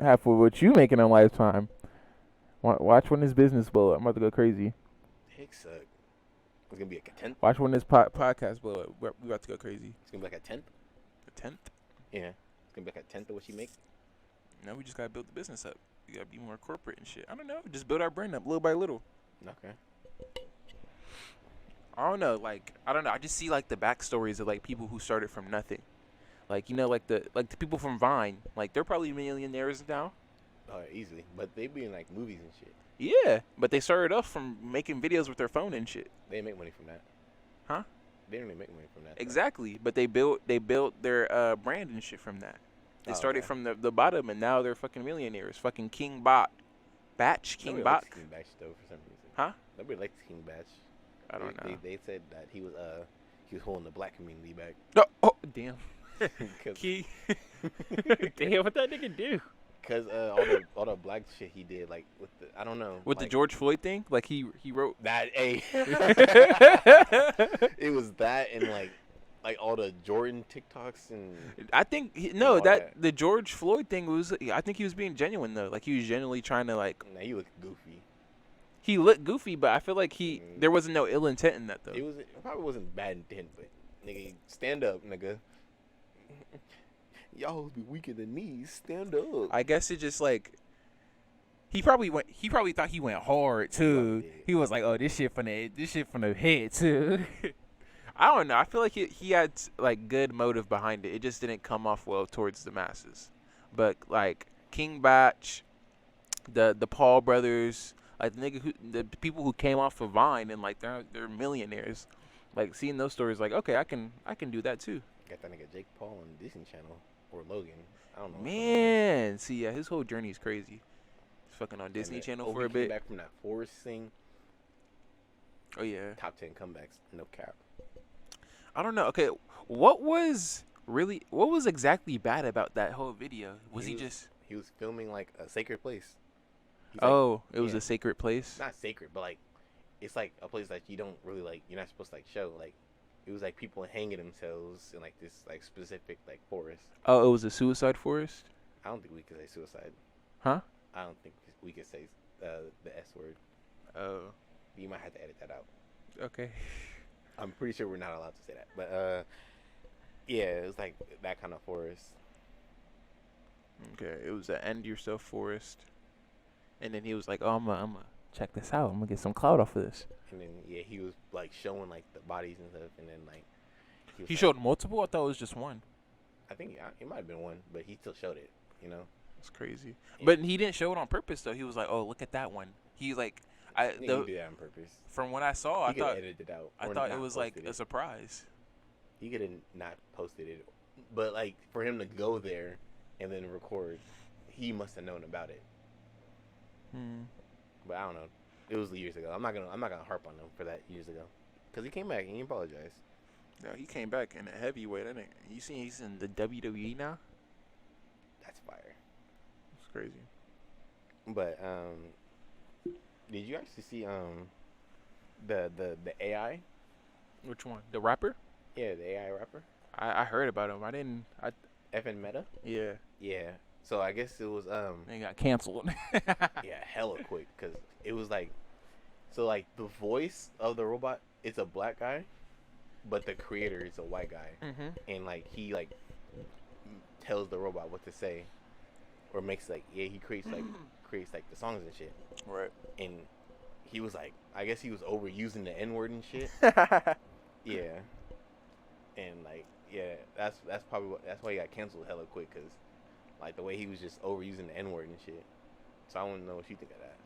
Half of what you make in a lifetime. Watch when this business blow up. I'm about to go crazy. Dick suck. It's gonna be like a tenth. Watch when this podcast blow up. We're about to go crazy. It's gonna be like a tenth. A tenth? Yeah. It's gonna be like a tenth of what you make. No, we just gotta build the business up. We gotta be more corporate and shit. I don't know. Just build our brand up little by little. Okay. I don't know. Like I don't know. I just see like the backstories of like people who started from nothing. Like like the people from Vine. Like they're probably millionaires now. Oh, easily. But they be in like movies and shit. Yeah, but they started off from making videos with their phone and shit. They didn't make money from that. Huh? They didn't even make money from that. Exactly. But they built their brand and shit from that. They started from the bottom and now they're fucking millionaires. Fucking King Bot. Batch King Nobody Bot. likes King Batch though for some reason. Huh? Nobody likes King Batch. I don't know. They said that he was holding the black community back. Oh damn. Cause, Key. Damn, what that nigga do? Cause all the black shit he did, like with the I don't know. With like, the George Floyd thing? Like he wrote that it was that and like all the Jordan TikToks and I think all that. the George Floyd thing was I think he was being genuine though. Like he was genuinely trying to like nah, he looked goofy. he looked goofy, but I feel like there wasn't no ill intent in that though. It probably wasn't bad intent, but nigga, stand up, nigga. Y'all be weak in the knees. Stand up. I guess it just like he probably thought he went hard too. He was like, "Oh, this shit from the head too." I don't know. I feel like he had like good motive behind it. It just didn't come off well towards the masses. But like King Batch, the Paul brothers, like the people who came off of Vine and like they're millionaires. Like seeing those stories, like okay, I can do that too. Got that nigga Jake Paul on Disney Channel or Logan. I don't know. Man, see, yeah, his whole journey is crazy. He's fucking on Disney Channel for a bit. Back from that Forest thing. Oh yeah. Top 10 comebacks, no cap. I don't know. Okay, what was exactly bad about that whole video? He was filming like a sacred place. It was a sacred place. Not sacred, but like it's like a place that you don't really like. You're not supposed to like show. Like it was like people hanging themselves in like this like specific like forest. Oh, it was a suicide forest. I don't think we could say suicide. Huh? I don't think we could say the S word. Oh. You might have to edit that out. Okay. I'm pretty sure we're not allowed to say that. But yeah, it was like that kind of forest. Okay, it was an end yourself forest. And then he was like, "Oh, I'm gonna check this out. I'm gonna get some clout off of this." And then yeah, he was like showing like the bodies and stuff, and then like he showed multiple. I thought it was just one. I think it might have been one, but he still showed it. You know, it's crazy. Yeah. But he didn't show it on purpose though. He was like, "Oh, look at that one." He like, he did that on purpose. From what I saw, I thought edited it out. I thought it was like a surprise. He could have not posted it, but like for him to go there and then record, he must have known about it. But I don't know. It was years ago. I'm not gonna harp on him for that years ago, cause he came back and he apologized. No, he came back in a heavyweight. I think you seen he's in the WWE now. That's fire. It's crazy. But Did you actually see the AI? Which one? The rapper? Yeah, the AI rapper. I heard about him. I didn't. FN Meta. Yeah. Yeah. So I guess it was They got canceled. yeah, hella quick because it was like, so like the voice of the robot, it's a black guy, but the creator is a white guy, and like he like tells the robot what to say, or makes like he creates like the songs and shit. Right. And he was like, I guess he was overusing the N word and shit. Yeah. And like that's probably that's why he got canceled hella quick, cause like the way he was just overusing the N word and shit. So I want to know what you think of that.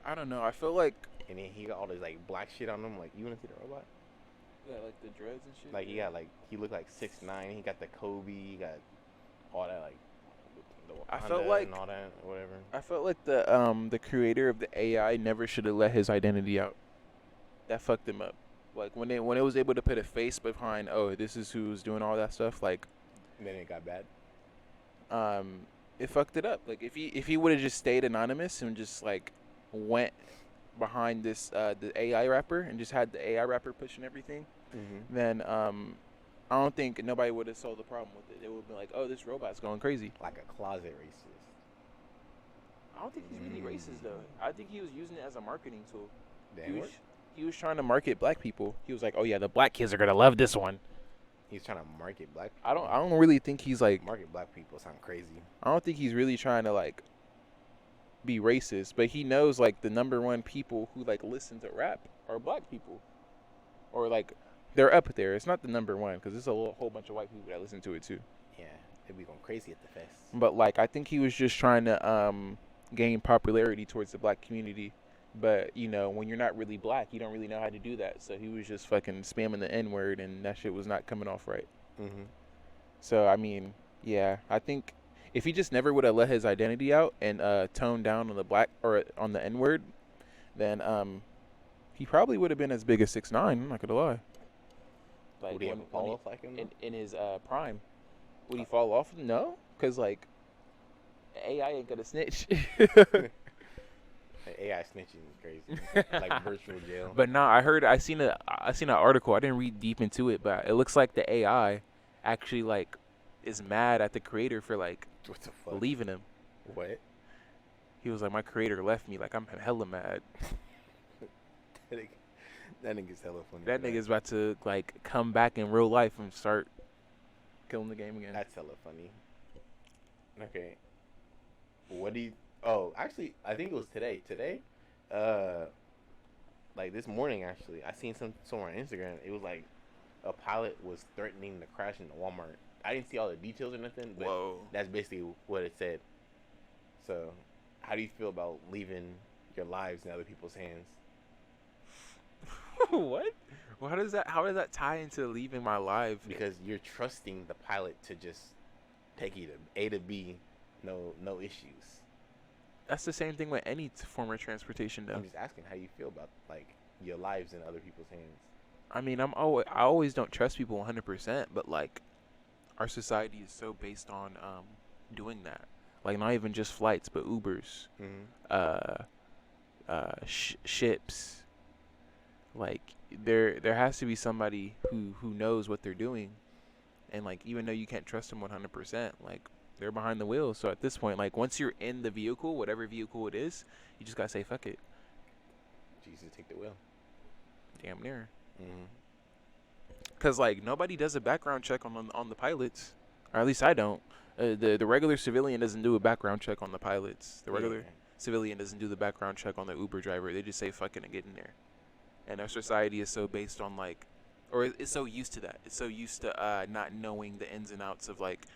I don't know. I feel like. And then he got all this like black shit on him. Like, you wanna see the robot? Yeah, like the dreads and shit. Like he got like he looked like 6'9". He got the Kobe. He got all that like. I felt like and all that whatever. I felt like the creator of the AI never should have let his identity out. That fucked him up. Like when it was able to put a face behind, oh, this is who's doing all that stuff. Like, And then it got bad. it fucked it up. Like if he would have just stayed anonymous and just like went behind this the AI rapper and just had the AI rapper pushing everything, then I don't think nobody would have solved the problem with it. It would be like, oh, this robot's going crazy. Like a closet racist. I don't think he's really racist though. I think he was using it as a marketing tool. Damn. He was trying to market black people. He was like, oh yeah, the black kids are gonna love this one. He's trying to market black people. I don't really think he's like. Market black people sound crazy. I don't think he's really trying to like be racist, but he knows like the number one people who like listen to rap are black people, or like they're up there. It's not the number one because there's a whole bunch of white people that listen to it too. Yeah, they'd be going crazy at the fest. But like I think he was just trying to gain popularity towards the black community. But you know, when you're not really black, you don't really know how to do that. So he was just fucking spamming the N word, and that shit was not coming off right. So I mean, yeah, I think if he just never would have let his identity out and toned down on the black or on the N word, then he probably would have been as big as 6'9". I'm not gonna lie. Like would he ever fall off like him? In his prime, would he fall off? No, because like AI ain't gonna snitch. AI snitching is crazy. Like virtual jail. But nah, I seen an article. I didn't read deep into it, but it looks like the AI actually like is mad at the creator for like What the fuck? leaving him. What? He was like, my creator left me. Like I'm hella mad. That nigga's hella funny. That nigga's about to like come back in real life and start killing the game again. That's hella funny. Okay. What do you? Oh, actually, I think it was today. Today, like this morning, actually, I seen somewhere on Instagram. It was like a pilot was threatening to crash into Walmart. I didn't see all the details or nothing, but that's basically what it said. So, how do you feel about leaving your lives in other people's hands? What? Well, how does that tie into leaving my life? Because you're trusting the pilot to just take you to A to B, no issues. That's the same thing with any form of transportation, though. I'm just asking how you feel about like your lives in other people's hands. I mean, I always don't trust people 100%, but like our society is so based on doing that. Like not even just flights, but Ubers, ships. Like there has to be somebody who knows what they're doing, and like even though you can't trust them 100%, like they're behind the wheel. So at this point, like once you're in the vehicle, whatever vehicle it is, you just gotta say fuck it. Jesus, take the wheel. Damn near. Cause like nobody does a background check on the pilots, or at least I don't. The regular civilian doesn't do a background check on the pilots. The regular civilian doesn't do the background check on the Uber driver. They just say fuck it and get in there. And our society is so based on like, or it's so used to that. It's so used to not knowing the ins and outs of like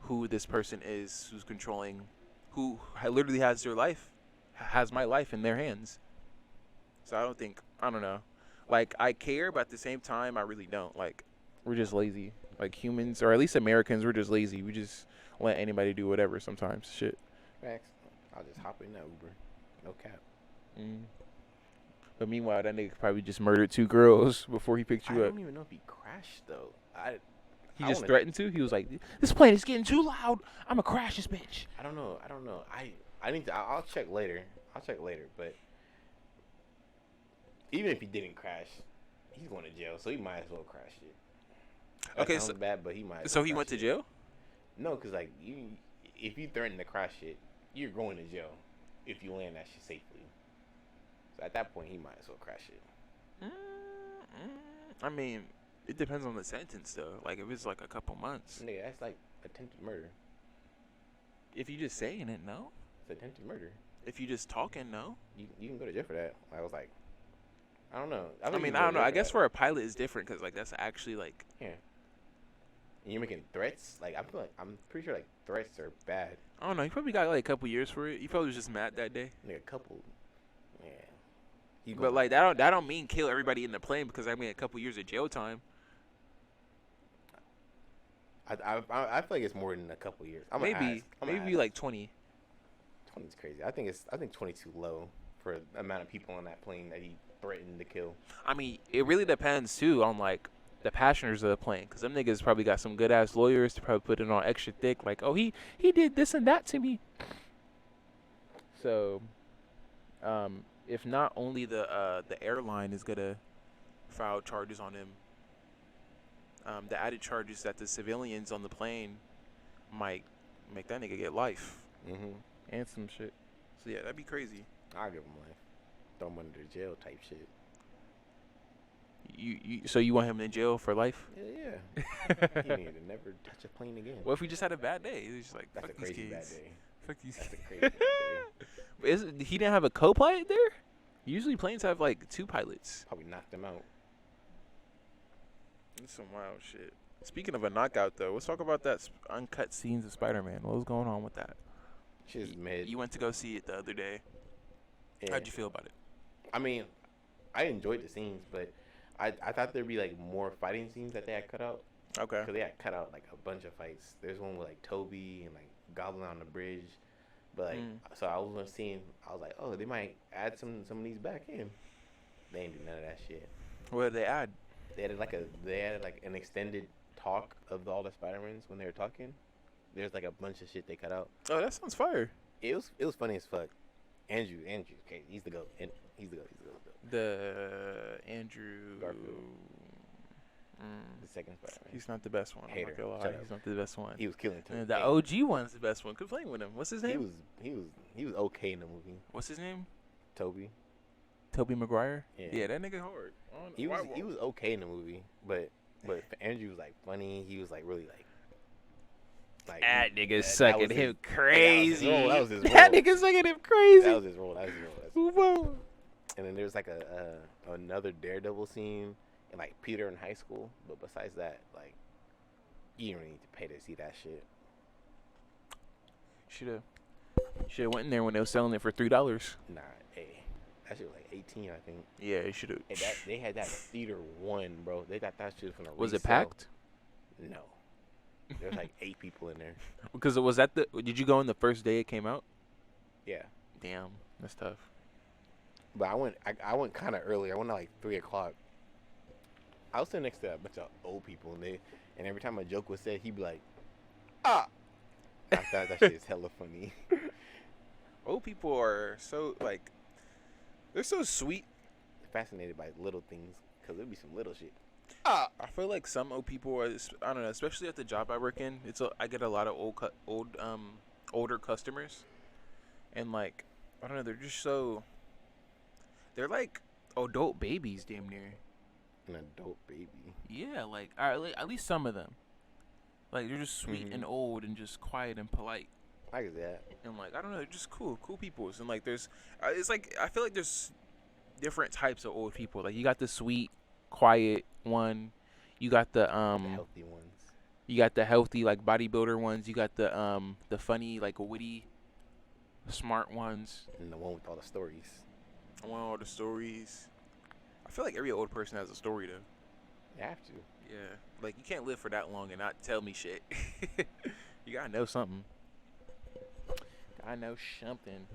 who this person is, who's controlling, who literally has their life, has my life in their hands. So I don't know. Like I care, but at the same time, I really don't. Like we're just lazy. Like humans, or at least Americans, we're just lazy. We just let anybody do whatever sometimes. Shit. Facts. I'll just hop in that Uber. No cap. But meanwhile, that nigga probably just murdered 2 girls before he picked you I up. don't even know if he crashed though. I He just threatened to. He was like, "This plane is getting too loud. I'ma crash this bitch." I don't know. I need to. I'll check later. But even if he didn't crash, he's going to jail, so he might as well crash it. That Okay, sounds so bad, but he might. so he went to jail. No, because like if you threaten to crash it, you're going to jail if you land that shit safely. So at that point, he might as well crash it. I mean, it depends on the sentence though. Like if it's like a couple months. Nigga, that's like attempted murder. If you just saying it, no. It's attempted murder. If you just talking, no. You can go to jail for that. I was like, I don't know. I don't know. I guess for a pilot it's different because like that's actually like. Yeah. And you're making threats. Like I'm pretty sure like threats are bad. I don't know. He probably got like a couple years for it. He probably was just mad that day. Like a couple. Yeah. But like that don't mean kill everybody in the plane because I mean a couple years of jail time. I feel like it's more than a couple years. Maybe like 20. 20 is crazy. I think 20 too low for the amount of people on that plane that he threatened to kill. I mean, it really depends too on like the passengers of the plane, because them niggas probably got some good ass lawyers to probably put it on extra thick. Like, oh, he did this and that to me. So, if not only the airline is gonna file charges on him, the added charges that the civilians on the plane might make that nigga get life. And some shit. So yeah, that'd be crazy. I'll give him life. Throw him under jail type shit. So you want him in jail for life? Yeah. He need to never touch a plane again. What if he just had a bad day? He's just like, that's fuck a crazy these bad kids. day. Fuck these That's kids. a crazy bad day. He didn't have a co-pilot there? Usually planes have like 2 pilots. Probably knocked him out. That's some wild shit. Speaking of a knockout though, let's talk about that uncut scenes of Spider-Man. What was going on with that? Shit's mid. You went to go see it the other day. Yeah. How'd you feel about it? I mean, I enjoyed the scenes, but I thought there'd be like more fighting scenes that they had cut out. Okay. Because they had cut out like a bunch of fights. There's one with like Toby and like Goblin on the bridge. But like, so I was like, oh, they might add some of these back in. They ain't do none of that shit. What did they add? They added like an extended talk of all the Spider-Mans when they were talking. There's like a bunch of shit they cut out. Oh, that sounds fire. It was funny as fuck. Andrew, okay, he's the goat. He's the goat. The Andrew Garfield. The second Spider-Man. He's not the best one. Hater. I'm not gonna lie. Shut up. He's not the best one. He was killing too. The OG one's the best one. Quit playing with him. What's his name? He was okay in the movie. What's his name? Toby. Tobey Maguire. Yeah, that nigga hard. He was okay in the movie, but Andrew was like funny. He was like really like that nigga sucking him crazy. That was his role. That nigga sucking him crazy. That was his role. And then there's like another Daredevil scene, and like Peter in high school. But besides that, like, you don't need to pay to see that shit. Should have went in there when they were selling it for $3. Nah, hey, that shit was like 18, I think. Yeah, you should have. Hey, they had that theater 1, bro. They got that shit from the. Was it packed? No. There was like 8 people in there. Because was that did you go in the first day it came out? Yeah. Damn, that's tough. But I went kind of early. I went at like 3 o'clock. I was sitting next to a bunch of old people, and every time a joke was said, he'd be like, ah. I thought that shit is hella funny. Old people are so like, they're so sweet. Fascinated by little things, because there'd be some little shit. I feel like some old people are, I don't know, especially at the job I work in. I get a lot of older customers, and like, I don't know, they're just so, they're like adult babies, damn near. An adult baby. Yeah, like at least some of them, like they're just sweet and old and just quiet and polite. I get that. And like, I don't know, they're just cool people. And like, there's, it's like I feel like there's different types of old people. Like you got the sweet, quiet one, you got the healthy ones, you got the healthy like bodybuilder ones, you got the funny like witty, smart ones, and the one with all the stories. I want all the stories. I feel like every old person has a story though. You have to. Yeah, like you can't live for that long and not tell me shit. You gotta know something. I know something.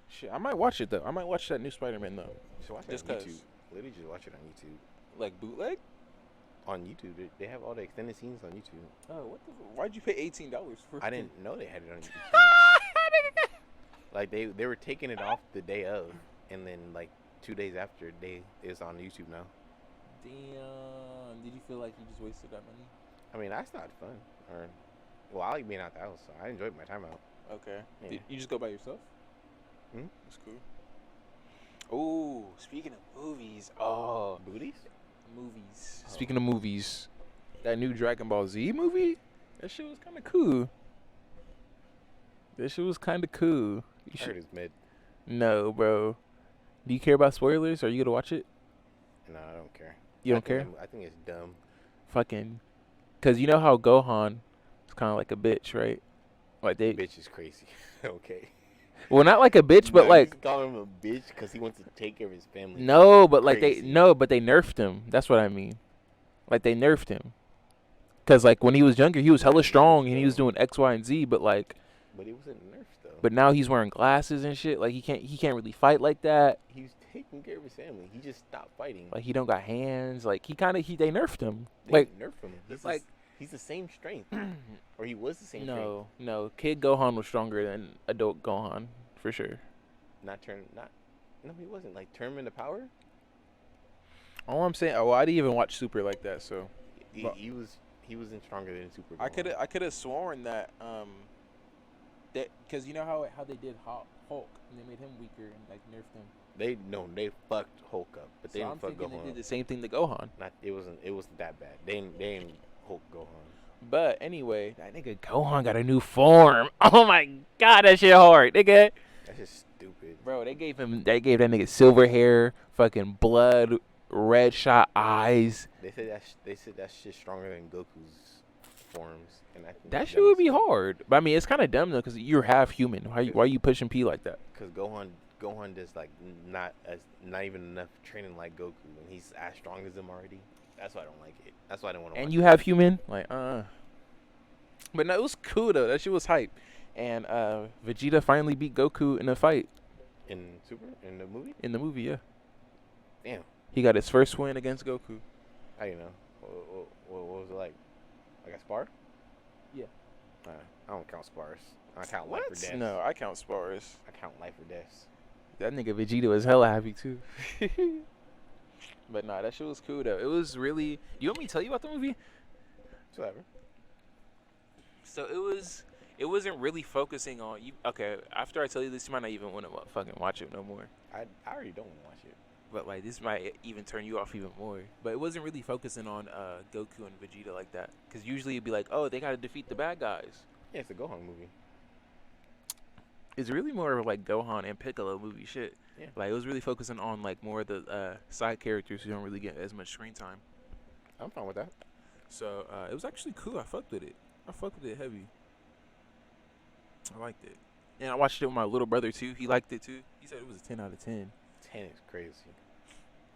Shit, I might watch it though. I might watch that new Spider-Man though. You should watch it Just on 'cause. YouTube. Literally just watch it on YouTube. Like bootleg? on YouTube. They have all the extended scenes on YouTube. Oh, what the? Why'd you pay $18 for? I didn't know they had it on YouTube. Like they were taking it off the day of, and then like 2 days after it's on YouTube now. Damn. Did you feel like you just wasted that money? I mean, that's not fun. Or, well, I like being out the house, so I enjoyed my time out. Okay. Yeah. Did you just go by yourself? Hmm? That's cool. Oh, speaking of movies. Oh, Booties? movies. Speaking of movies, that new Dragon Ball Z movie, that shit was kind of cool. You I heard it's mid. No, bro. Do you care about spoilers? Are you gonna watch it? No, I don't care. You don't care? I think it's dumb. Fucking, cause you know how Gohan is kind of like a bitch, right? Like they, Bitch is crazy. Okay. well, not like a bitch, but No, like you call him a bitch because he wants to take care of his family. no, but like Crazy. but they nerfed him. That's what I mean. Like they nerfed him. Cause like when he was younger, he was hella strong and he was doing X, Y, and Z. But like, But he wasn't nerfed though. but now he's wearing glasses and shit. Like he can't really fight like that. He was taking care of his family. He just stopped fighting. Like he don't got hands. Like they nerfed him. They Like nerfed him. He's like- he's the same strength, or he was the same no, Kid Gohan was stronger than adult Gohan for sure. strength. No, he wasn't. Like turn him into power. All I'm saying, I didn't even watch Super like that, so He wasn't stronger than Super. I Gohan. could have sworn that that because you know how they did Hulk and they made him weaker and like nerfed him. They fucked Hulk up, but they So didn't I'm fuck thinking Gohan they did up. the same thing to Gohan. It wasn't that bad. They didn't Hulk Gohan. But anyway, that nigga Gohan got a new form. Oh my god, that shit hard, nigga. That's just stupid. Bro, they gave that nigga silver hair, fucking blood, red shot eyes. They said that shit's stronger than Goku's forms, and I think That shit would be hard. But I mean, it's kind of dumb though, cause you're half human. Why you pushing P like that? Because Gohan does like not even enough training like Goku, and he's as strong as him already. That's why I don't like it. That's why I don't want to. And you have human, like But no, it was cool though. That shit was hype. And Vegeta finally beat Goku in a fight in the movie. in the movie. Yeah, Damn. he got his first win against Goku. How you know? What was it like? Like a spar? Yeah. I don't count spars. I count life or death. No, I count spars. I count life or deaths. That nigga Vegeta was hella happy too. But nah, that shit was cool though. It was really. You want me to tell you about the movie? Whatever. So it wasn't really focusing on you. Okay, after I tell you this, you might not even want to fucking watch it no more. I already don't want to watch it. But like this might even turn you off even more. But it wasn't really focusing on Goku and Vegeta like that. Because usually it'd be like, oh, they gotta defeat the bad guys. Yeah, it's a Gohan movie. It's really more of like Gohan and Piccolo movie shit. Yeah. Like it was really focusing on like more of the side characters who don't really get as much screen time. I'm fine with that. So it was actually cool. I fucked with it. I fucked with it heavy. I liked it. And I watched it with my little brother too. He liked it too. He said it was a 10 out of 10. 10 is crazy.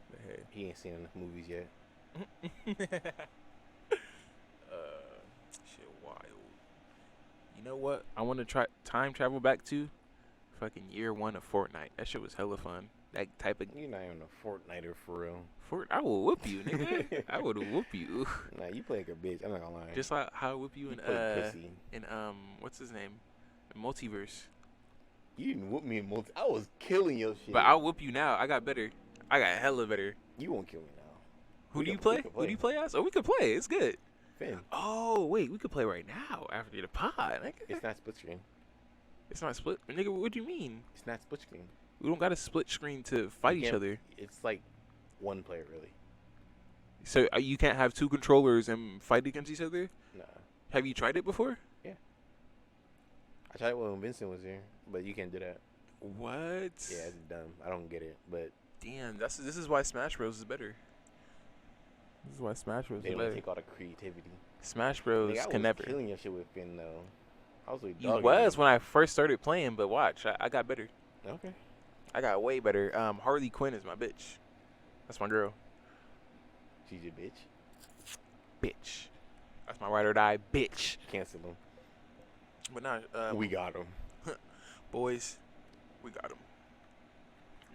But hey. He ain't seen enough movies yet. Shit wild. You know what? I want to try time travel back to fucking year 1 of Fortnite. That shit was hella fun. That type of You're not even a Fortniter for real. I will whoop you, nigga. I would whoop you. Nah, you play like a bitch. I'm not gonna lie. Just like how I whoop you you play pussy. in what's his name? Multiverse. You didn't whoop me in I was killing your shit. But I'll whoop you now. I got better. I got hella better. You won't kill me now. Who We do you can- play? we can Who do you play as? Oh, we could play. It's good. Finn. Oh, wait. We could play right now after the pod. Nigga. It's not split screen. It's not split. Nigga, what do you mean? It's not split screen. We don't got a split screen to fight You each can't- other. It's like one player really. So you can't have two controllers and fight against each other? Nah. Have you tried it before? I tried it when Vincent was here, but you can't do that. What? Yeah, it's dumb. I don't get it, but Damn, this is why Smash Bros is better. This is why Smash Bros they is don't better. take all the creativity. Smash Bros Nigga, I can was never. killing your shit with Finn though. I was with You was when I first started playing, but watch, I got better. Okay. I got way better. Harley Quinn is my bitch. That's my girl. She's your bitch. Bitch. That's my ride or die bitch. Cancel them. But not We got him. boys. We got him.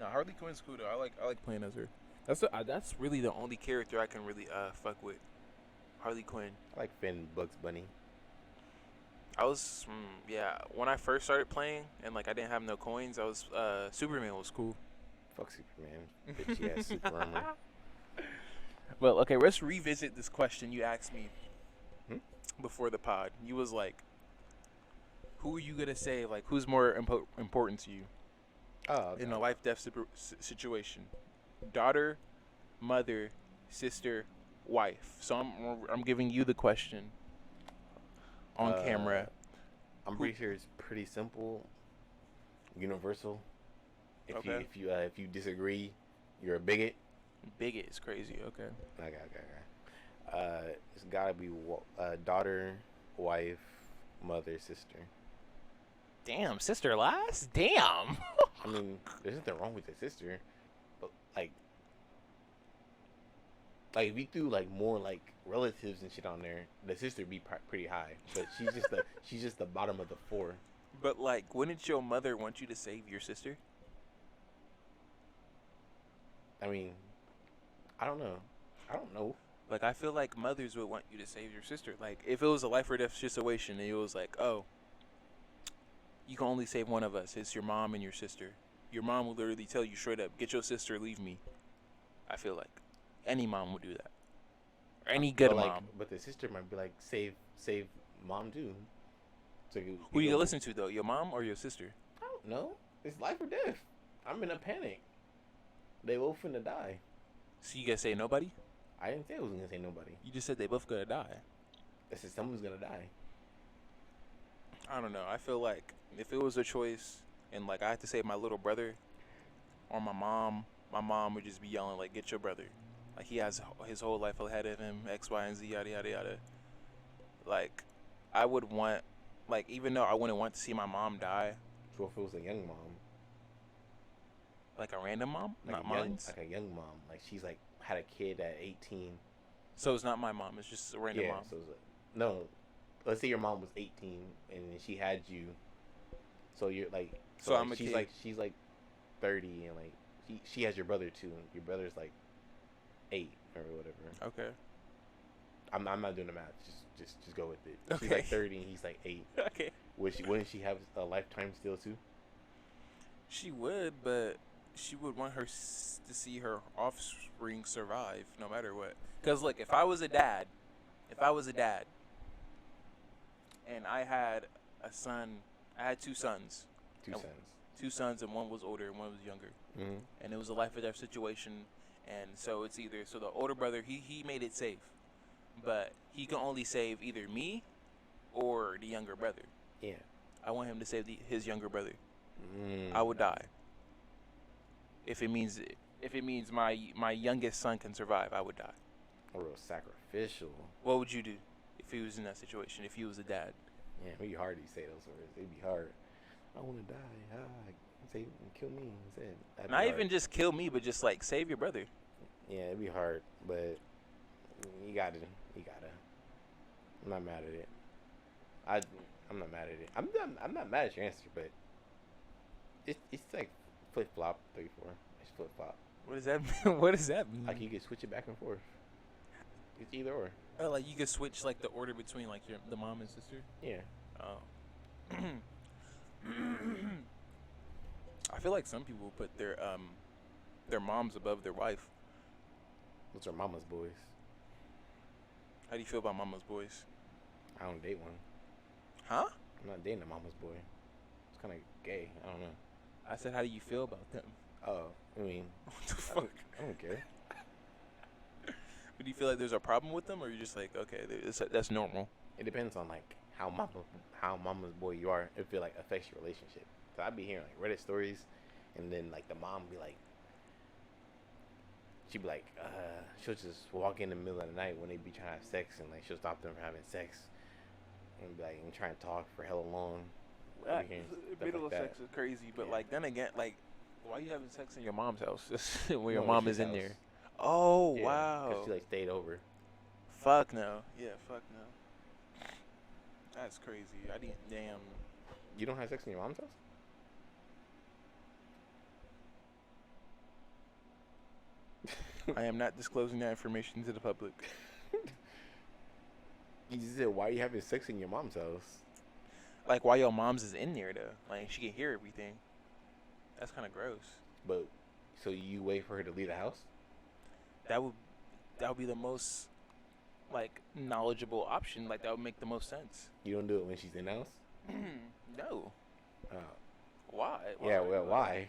No, Harley Quinn's cool though. I like playing as her. That's really the only character I can really fuck with. Harley Quinn. I like Finn, Bugs Bunny. I was, when I first started playing and like I didn't have no coins, I was, Superman was cool. Fuck Superman. Bitchy ass super armor. Well, okay, let's revisit this question you asked me Hmm? before the pod. You was like, who are you gonna say? Like, who's more important to you Oh, okay. in a life-death situation? Daughter, mother, sister, wife. So I'm giving you the question on camera. I'm pretty sure it's pretty simple, universal. If you disagree, you're a bigot. Bigot is crazy. Okay. Okay. It's gotta be daughter, wife, mother, sister. Damn, sister last. Damn. I mean, there's nothing wrong with a sister, but like if you threw like more like relatives and shit on there, the sister be pretty high. But she's just the bottom of the four. But like, wouldn't your mother want you to save your sister? I mean, I don't know. Like, I feel like mothers would want you to save your sister. Like, if it was a life or death situation and it was like, oh, you can only save one of us. It's your mom and your sister. Your mom will literally tell you straight up, get your sister, leave me. I feel like any mom would do that. Or any good mom. But the sister might be like, save mom too. So who you gonna listen to though? Your mom or your sister? I don't know. It's life or death. I'm in a panic. They both finna die. So you gonna say nobody? I didn't say I was gonna say nobody. You just said they both gonna die. I said someone's gonna die. I don't know. I feel like if it was a choice and like I had to save my little brother or my mom would just be yelling like, get your brother. Like he has his whole life ahead of him, X, Y, and Z, yada, yada, yada. Like, I would want, like, even though I wouldn't want to see my mom die. So if it was a young mom. Like a random mom? Like not mine? Like a young mom. Like she's like had a kid at 18. So it's not my mom, it's just a random mom. So no. Let's say your mom was 18 and she had you. So you're like, so I'm a she's kid. she's like 30 and like she has your brother too. And your brother's like 8 or whatever. Okay. I'm not doing the math. Just go with it. Okay. She's like 30 and he's like 8. Okay. Wouldn't she have a lifetime still too? She would, but she would want her to see her offspring survive no matter what. Because look, if I was a dad and I had a son, I had two sons. Two sons, and one was older and one was younger. Mm-hmm. And it was a life or death situation. And so it's either, so the older brother, he made it safe. But he can only save either me or the younger brother. Yeah. I want him to save his younger brother. Mm. I would die. If it means my youngest son can survive, I would die. A real sacrificial. What would you do if he was in that situation? If he was a dad? Yeah, it'd be hard to say those words. It'd be hard. I want to die. Say kill me instead. Not even just kill me, but just like save your brother. Yeah, it'd be hard, but you gotta. I'm not mad at it. I'm not mad at it. I'm not mad at your answer, but it's like flip flop 3-4. It's flip flop. What does that mean? What does that mean? Like you can switch it back and forth. It's either or. Oh, like you could switch like the order between like the mom and sister. Yeah. Oh. I feel like some people put their moms above their wife. Those are mama's boys. How do you feel about mama's boys? I don't date one. Huh? I'm not dating a mama's boy. It's kind of gay. I don't know. I said, how do you feel about them? Oh, I mean, What the fuck? I don't care. But do you feel like there's a problem with them, or you're just like, okay, that's normal? It depends on like how mama's boy you are. If it like affects your relationship. So I'd be hearing like Reddit stories, and then like the mom be like, she'd be like, she'll just walk in the middle of the night when they be trying to have sex, and like she'll stop them from having sex, and be like and try and talk for hella long. Middle of sex is crazy, but Yeah. like then again, like why are you having sex in your mom's house when your No, mom it's is in his there? house. Oh Yeah, wow! Cause she like stayed over. Fuck no. Yeah, fuck no. That's crazy. I didn't. Damn. You don't have sex in your mom's house? I am not disclosing that information to the public. You just said, why are you having sex in your mom's house? Like, why your mom's is in there, though? Like, she can hear everything. That's kind of gross. But, so you wait for her to leave the house? That would be the most, like, knowledgeable option. Like, that would make the most sense. You don't do it when she's in the house? No. Oh. Why? Yeah, well, why?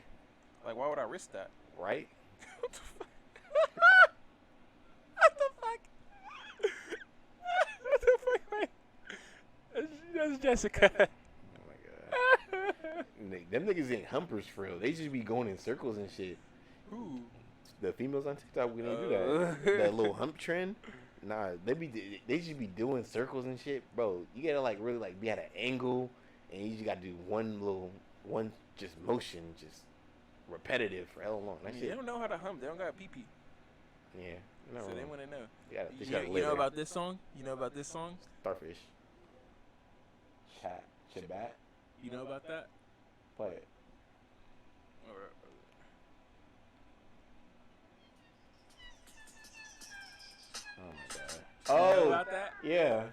Like, why would I risk that? Right? What the fuck? What the fuck? What the fuck? Wait. That's Jessica. Oh my god. Them niggas ain't humpers for real. They just be going in circles and shit. Who? The females on TikTok, we don't do that. That little hump trend. Nah, they just be doing circles and shit, bro. You gotta like really like be at an angle, and you just gotta do one just motion, just repetitive for hell long. That They shit. don't know how to hump. They don't got pee pee. Yeah. No. So they want to know. You You know about this song? You know about this song? Starfish. Shabat. You know about that? Play it. Oh my god. You know Oh, about that? yeah.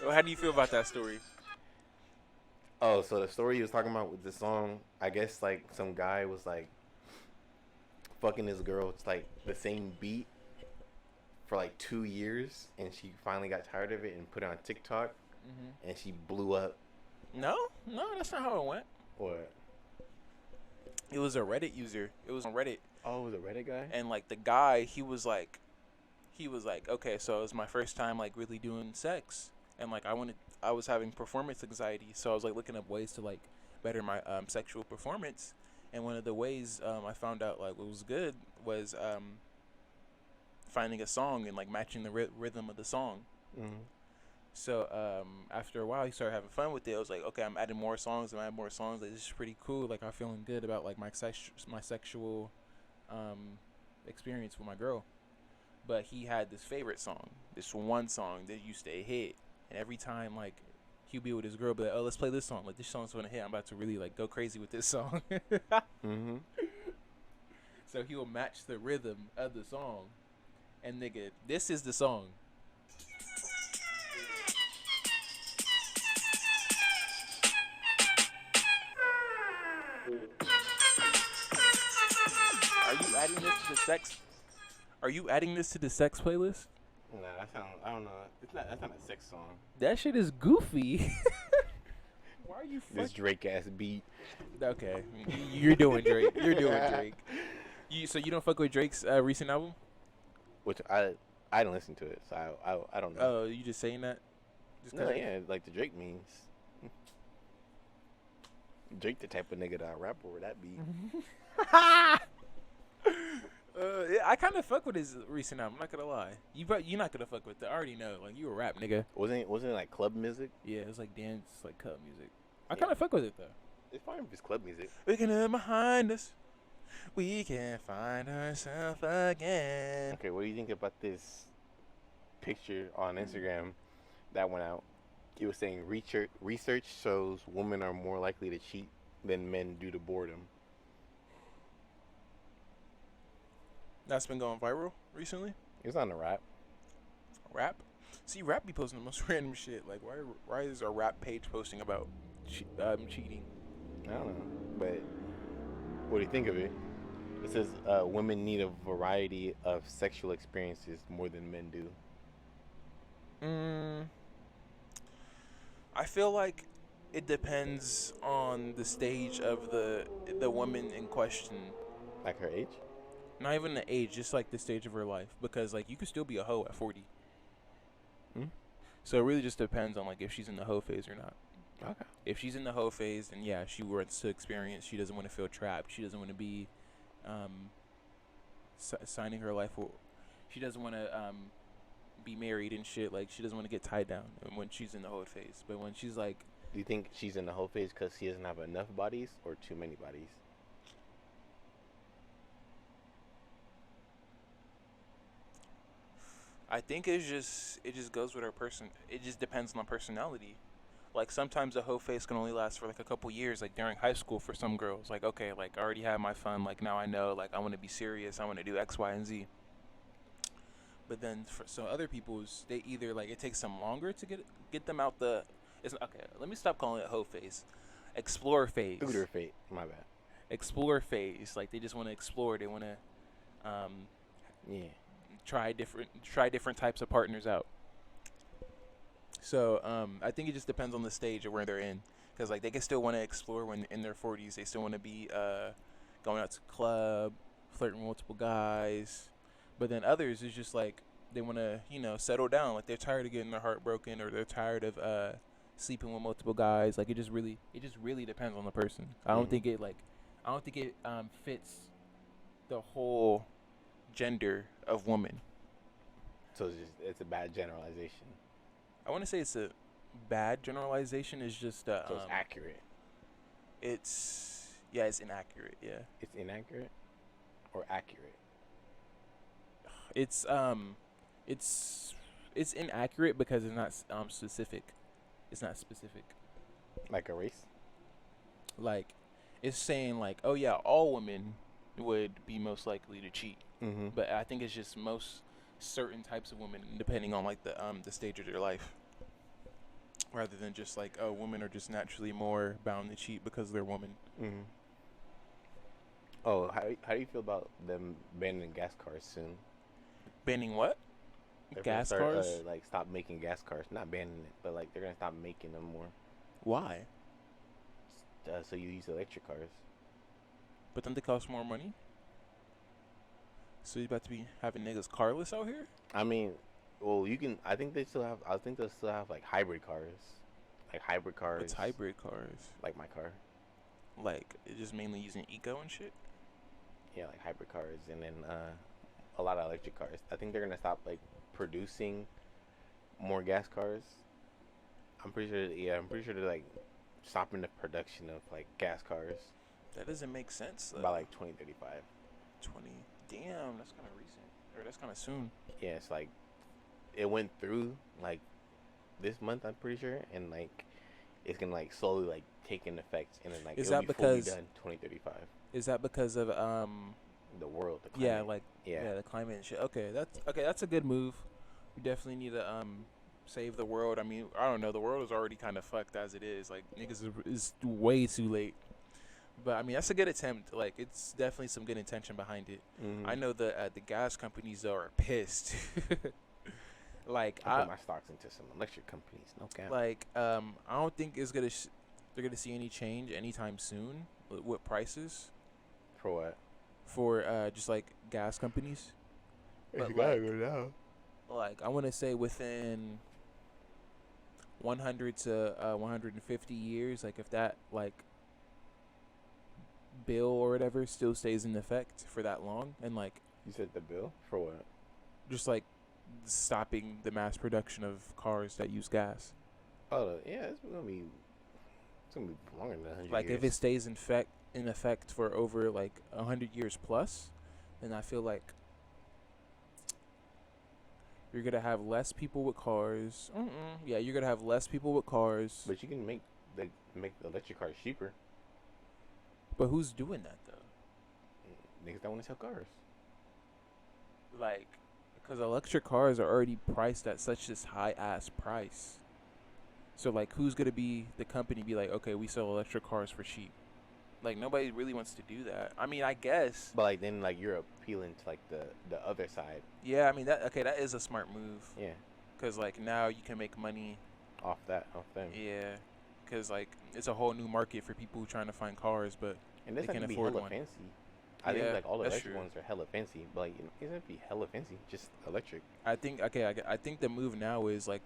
Well, how do you feel about that story? Oh, so the story he was talking about with the song, I guess like some guy was like fucking his girl. It's like the same beat for like 2 years, and she finally got tired of it and put it on TikTok, and she blew up. No, that's not how it went. What? It was a Reddit user. It was on Reddit, Oh, it was a Reddit guy? and like the guy, he was like, okay, so it was my first time like really doing sex, and like I was having performance anxiety, so I was like looking up ways to like better my sexual performance, and one of the ways I found out like what was good was finding a song and like matching the rhythm of the song. Mm-hmm. So after a while, he started having fun with it. I was like, okay, I'm adding more songs. Like, this is pretty cool. Like, I'm feeling good about like my sexual experience with my girl. But he had this favorite song, this one song that used to hit, and every time like he'd be with his girl, be like, oh, let's play this song. Like, this song's gonna hit. I'm about to really like go crazy with this song. Mm-hmm. So he will match the rhythm of the song, and nigga, this is the song. Are you adding this to the sex playlist? Nah, I don't know. That's not a sex song. That shit is goofy. Why are you This Drake ass beat. Okay, you're doing Drake. You're doing Drake. So you don't fuck with Drake's recent album? Which I didn't listen to it, so I don't know. Oh, you just saying that? Just No, yeah, like the Drake means. Drake the type of nigga that I rap over that beat. Yeah, I kind of fuck with his recent album. I'm not gonna lie. You're not gonna fuck with it. I already know. Like, you a rap nigga. Wasn't it like club music? Yeah, it's like dance, like club music. I kind of fuck with it though. It's fine if it's club music. We can look behind us. We can find ourselves again. Okay, what do you think about this picture on Instagram that went out? It was saying research shows women are more likely to cheat than men due to boredom. That's been going viral recently. It's not a rap. Rap? See, rap be posting the most random shit. Like, why is a rap page posting about cheating? I don't know, but what do you think of it? It says women need a variety of sexual experiences more than men do. I feel like it depends on the stage of the woman in question. Like her age? Not even the age, just like the stage of her life. Because like you could still be a hoe at 40. So it really just depends on like if she's in the hoe phase or not. Okay. If she's in the hoe phase, then yeah, she wants to experience. She doesn't want to feel trapped. She doesn't want to be signing her life. She doesn't want to be married and shit. Like, she doesn't want to get tied down when she's in the hoe phase. But when she's like, do you think she's in the hoe phase because she doesn't have enough bodies or too many bodies? I think it just goes with her person. It just depends on the personality. Like, sometimes a hoe phase can only last for like a couple years. Like during high school for some girls, like, okay, like I already had my fun. Like now I know, like I want to be serious. I want to do X, Y, and Z. But then for some other people's, they either like it takes them longer to get them out the. It's okay. Let me stop calling it hoe phase. Explore phase. Scooter fate. My bad. Explore phase. Like they just want to explore. They want to, Yeah. try different types of partners out. So I think it just depends on the stage of where they're in, because like they can still want to explore when in their 40s. They still want to be going out to the club, flirting with multiple guys. But then others is just like they want to settle down. Like they're tired of getting their heart broken, or they're tired of sleeping with multiple guys. Like it just really depends on the person. I don't think it fits the whole gender of woman. So it's a bad generalization. I want to say it's a bad generalization. It's just So it's accurate. It's inaccurate. Yeah. It's inaccurate or accurate. It's inaccurate because it's not specific. It's not specific. Like a race. Like it's saying like, oh yeah, all women would be most likely to cheat. Mm-hmm. But I think it's just most certain types of women, depending on like the stage of their life, rather than just like, oh, women are just naturally more bound to cheat because they're women. Mm-hmm. Oh, how do you feel about them banning gas cars soon? Banning what? They're Gas gonna start, cars? like stop making gas cars. Not banning it, but like they're gonna stop making them more. Why? So you use electric cars. But don't they cost more money? So you about to be having niggas carless out here? I mean, well, you can. I think they'll still have like hybrid cars, like hybrid cars. What's hybrid cars? Like my car. Like it's just mainly using eco and shit. Yeah, like hybrid cars, and then a lot of electric cars. I think they're gonna stop like producing more gas cars. I'm pretty sure. Yeah, I'm pretty sure they're like stopping the production of like gas cars That doesn't make sense though. by like 2035. 20. Damn, that's kind of recent. Or that's kind of soon. Yeah, it's like it went through like this month. I'm pretty sure, and like it's gonna like slowly like take in effect, and then like Is it'll that be fully because- done 2035. Is that because of The world. The yeah, climate. like Yeah. the climate and shit. Okay, that's a good move. We definitely need to save the world. I mean, I don't know. The world is already kind of fucked as it is. Like niggas is way too late. But I mean, that's a good attempt. Like it's definitely some good intention behind it. Mhm. I know the gas companies though are pissed. Like I put my stocks into some electric companies. No cap. like I don't think it's gonna they're gonna see any change anytime soon with prices For what? for just like gas companies. But You gotta go down. Like I want to say within 100 to 150 years, like if that like bill or whatever still stays in effect for that long, and like You said the bill for what? just like stopping the mass production of cars that use gas. Oh yeah, it's gonna be longer than 100 Like years. if it stays in effect for over like 100 years plus, then I feel like you're gonna have less people with cars. Yeah, you're gonna have less people with cars. But you can make the electric cars cheaper. But who's doing that though? Niggas that want to sell cars. Like, because electric cars are already priced at such this high ass price. So like, who's gonna be the company? Be like, okay, we sell electric cars for cheap. Like nobody really wants to do that. I mean, I guess. But like then like you're appealing to like the other side. Yeah, I mean that is a smart move. Yeah. Cause like now you can make money. Off them. Yeah. Cause like it's a whole new market for people trying to find cars, but And this they has can't to be afford hella one. fancy. I think Yeah, like all the that's electric true. ones are hella fancy, but like it doesn't have to be hella fancy. Just electric. I think I think the move now is like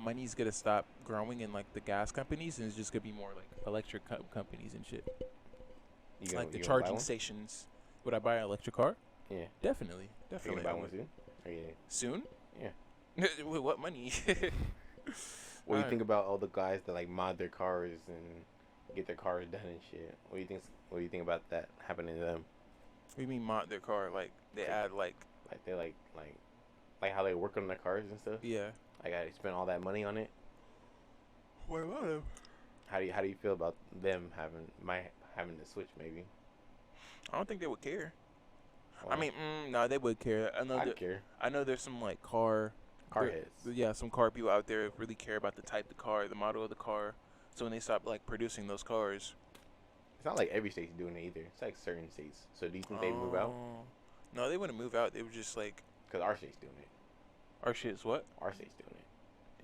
money's gonna stop growing in like the gas companies, and it's just gonna be more like electric companies and shit. Like the charging stations. Would I buy an electric car? Yeah. Definitely. You Definitely. gonna I buy one would. soon? Or yeah. Soon? Yeah. With what money? What do you I- think about all the guys that like mod their cars and get their cars done and shit? What do you think about that happening to them? What do you mean mod their car? Like they add like Like they like how they work on their cars and stuff? yeah. Like I spend all that money on it. What about them? How do you feel about them having to switch maybe? I don't think they would care. I mean, no, they would care. I'd care. I know there's some like car heads. Yeah, some car people out there really care about the type of car, the model of the car. So when they stop like producing those cars, it's not like every state's doing it either. It's like certain states. So do you think they move out? No, they wouldn't move out. They were just like. Because our state's doing it. Our shit's what? Our state's doing it.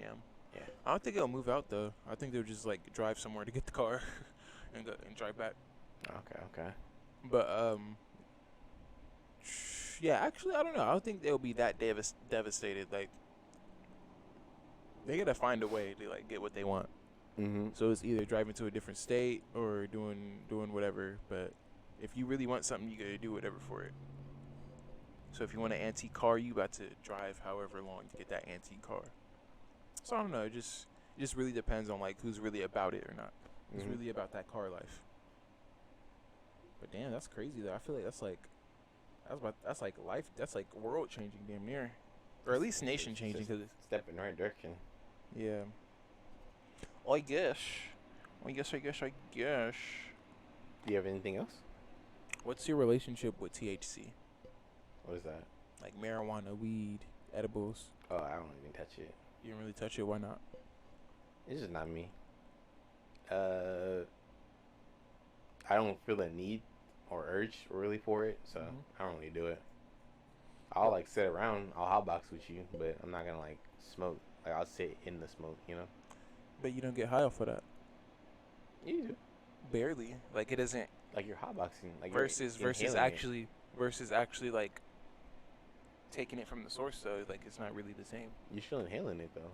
Damn. Yeah. I don't think they'll move out though. I think they'll just like drive somewhere to get the car, and go and drive back. Okay. But yeah. Actually, I don't know. I don't think they'll be that devastated. Like, they gotta find a way to like get what they want. Mm-hmm. So it's either driving to a different state or doing whatever. But if you really want something, you gotta do whatever for it. So if you want an antique car, you got to drive however long to get that antique car. So I don't know. It just really depends on like who's really about it or not. Who's really about that car life. But damn, that's crazy though. I feel like that's like life. That's like world changing, damn near, or at least nation changing. Cause it's step in the right direction. Yeah. I guess. Do you have anything else? What's your relationship with THC? What is that? Like marijuana, weed, edibles. Oh, I don't even touch it. You don't really touch it. Why not? It's just not me. I don't feel a need or urge really for it, so I don't really do it. I'll like sit around, I'll hotbox with you, but I'm not gonna like smoke. Like I'll sit in the smoke, you know. But you don't get high off of that. You do. Barely. Like it isn't. Like you're hotboxing. Like versus actually like taking it from the source though. Like it's not really the same. You're still inhaling it though.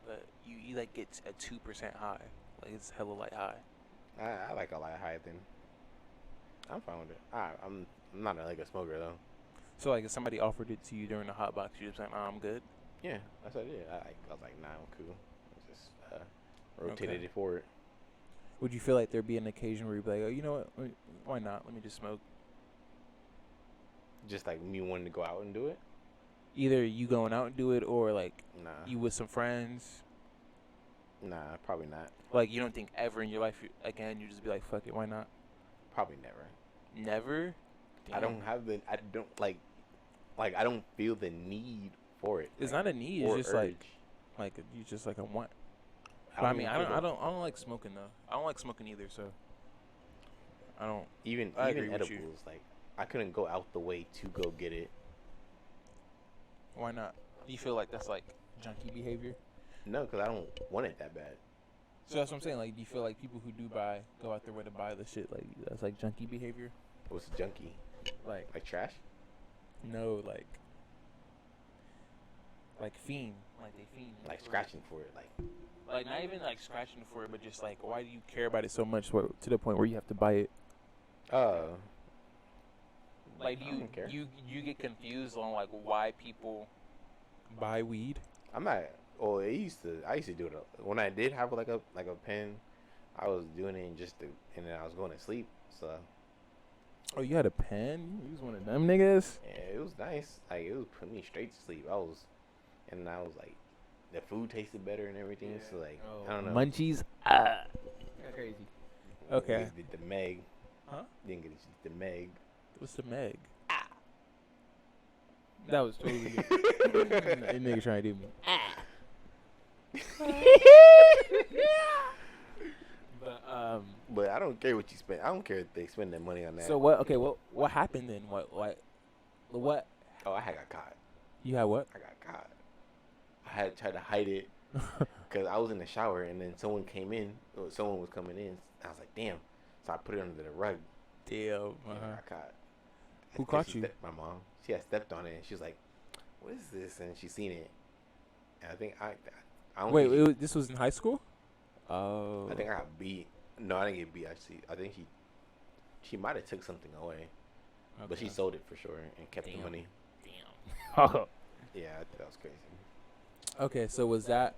But you like get a 2% high. Like it's hella light high. I like a light high then. I'm fine with it. I'm not like a smoker though. So like if somebody offered it to you during the hot box, you just like, nah, I'm good. Yeah, that's what I did. I was like, nah, I'm cool. I just rotated it forward. Would you feel like there'd be an occasion where you'd be like, oh, you know what? Why not? Let me just smoke. Just like me wanting to go out and do it? Either you going out and do it or like you with some friends. Nah, probably not. Like you don't think ever in your life again, you just be like, fuck it, why not? Probably never. Never? Damn. I don't feel the need for it. It's not a need, it's just urge. like you just like a want. I mean, I don't like smoking though. I don't like smoking either, so I don't. Even edibles, like I couldn't go out the way to go get it. Why not? Do you feel like that's like junkie behavior? No, because I don't want it that bad. So that's what I'm saying. Like, do you feel like people who do go out their way to buy the shit, like that's like junkie behavior? What's junkie? Like trash? No, like fiend. Like they fiend. Like scratching for it, Like not even like scratching for it, but just like why do you care about it so much to the point where you have to buy it? Like you get confused on like why people buy weed? I'm not. Well, I used to do it when I did have like a pen. I was doing it and then I was going to sleep. So. Oh, you had a pen? You was one of them niggas? Yeah, it was nice. Like it was putting me straight to sleep. I was like, the food tasted better and everything. Yeah. So like, I don't know. Munchies. Crazy. Okay. The Meg. Huh? Didn't get the Meg. What's the Meg? That was totally. That nigga trying to do me. But I don't care what you spend. I don't care if they spend their money on that. So what? Okay, what happened then? What? Oh, I got caught. You had what? I got caught. I had tried to hide it because I was in the shower and then someone came in. Someone was coming in. I was like, damn. So I put it under the rug. Damn. I got caught. Who caught you? My mom. She had stepped on it and she was like, "What is this?" And she seen it. And I think I don't. Wait, this was in high school? Oh. I think I got beat. No, I didn't get beat actually. I think she might have took something away, but she sold it for sure and kept the money. Damn. Yeah, that was crazy. Okay, so was that?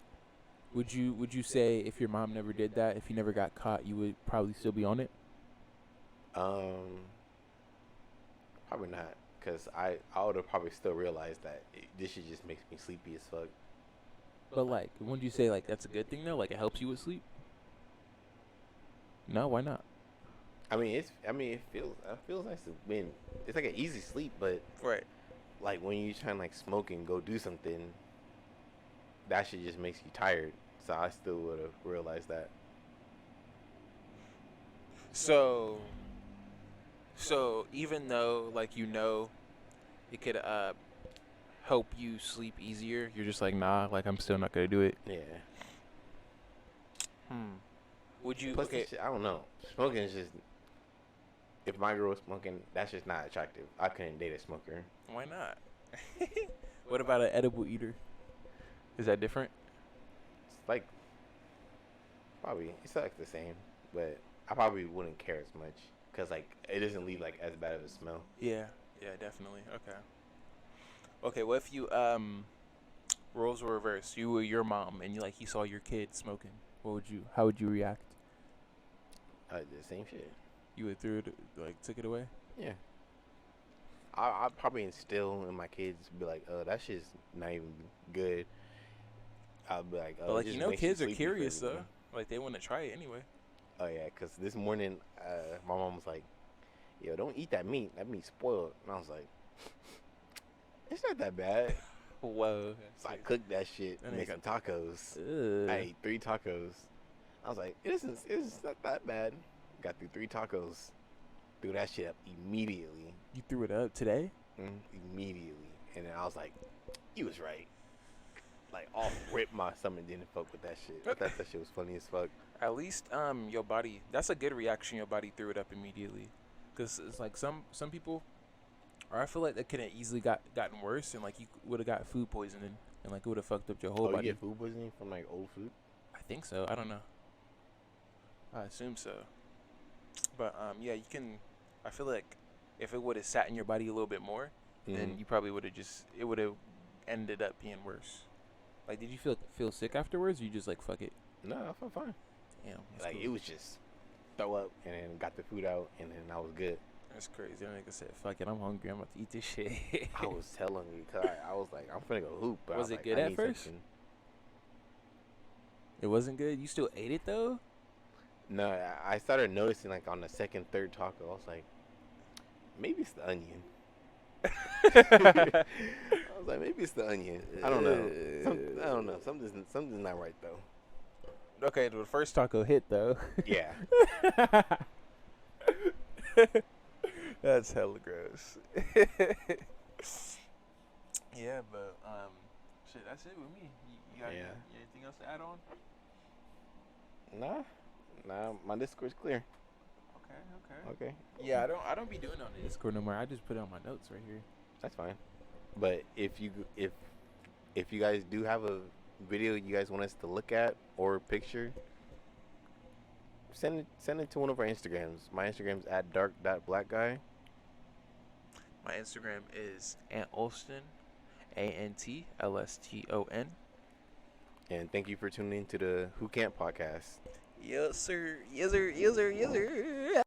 Would you say if your mom never did that, if you never got caught, you would probably still be on it? Probably not, cause I would have probably still realized that this shit just makes me sleepy as fuck. But like, wouldn't you say like that's a good thing though? Like it helps you with sleep? No, why not? I mean, it feels nice to win. It's like an easy sleep, but Right. like when you try and like smoke and go do something, that shit just makes you tired. So I still would have realized that. So even though like it could help you sleep easier, you're just like nah, like I'm still not gonna do it. Yeah. Would you? Plus, Okay. this shit, I don't know. Smoking is just. If my girl was smoking, that's just not attractive. I couldn't date a smoker. Why not? What about an edible eater? Is that different? It's like it's like the same, but I probably wouldn't care as much because like it doesn't leave like as bad of a smell. Yeah. Yeah, definitely. Okay. Okay, what if you roles were reversed? You were your mom and you saw your kid smoking. How would you react? The same shit. You would took it away? Yeah. I'd probably instill in my kids, be like, that shit's not even good. I'll be like, But it just makes kids are sleepy for curious though. everything. Like they want to try it anyway. Oh yeah, because this morning, my mom was like, yo, don't eat that meat. That meat's spoiled. And I was like, it's not that bad. Whoa. So I cooked that shit, That made nigga some tacos. Ugh. I ate 3 tacos. I was like, it's not that bad. Got through 3 tacos. Threw that shit up immediately. You threw it up today? Immediately. And then I was like, you was right. Like, off rip, my stomach didn't fuck with that shit. I thought that shit was funny as fuck. At least your body, that's a good reaction. Your body threw it up immediately. Because it's like some people, or I feel like that could have easily gotten worse and like you would have got food poisoning and like it would have fucked up your whole body. You get food poisoning from like old food? I think so. I don't know. I assume so. But yeah, you can. I feel like if it would have sat in your body a little bit more, then you probably would have it would have ended up being worse. Like, did you feel sick afterwards? Or you just like fuck it? No, I felt fine. Damn. Like Cool. it was just throw up and then got the food out and then I was good. That's crazy. That nigga said, "Fuck it, I'm hungry. I'm about to eat this shit." I was telling you, cause I was like, I'm finna go hoop. But Was I it like, good I at need first? something. It wasn't good. You still ate it though? No, I started noticing like on the second, third taco, I was like, maybe it's the onion. I was like, maybe it's the onion. I don't know. I don't know. Something's not right though. Okay, the first taco hit though. Yeah. That's hella gross. Yeah, but shit, that's it with me. You got anything else to add on? Nah, my Discord's clear. Okay. Yeah, I don't be doing it on the Discord no more. I just put it on my notes right here. That's fine. But if you guys do have a video you guys want us to look at or a picture, send it to one of our Instagrams. My Instagram's at dark.blackguy. My Instagram is Antlston, ANTLSTON. And thank you for tuning in to the WhoKhant podcast. Yes, sir. Yes, sir. Yes, sir. Yes, sir.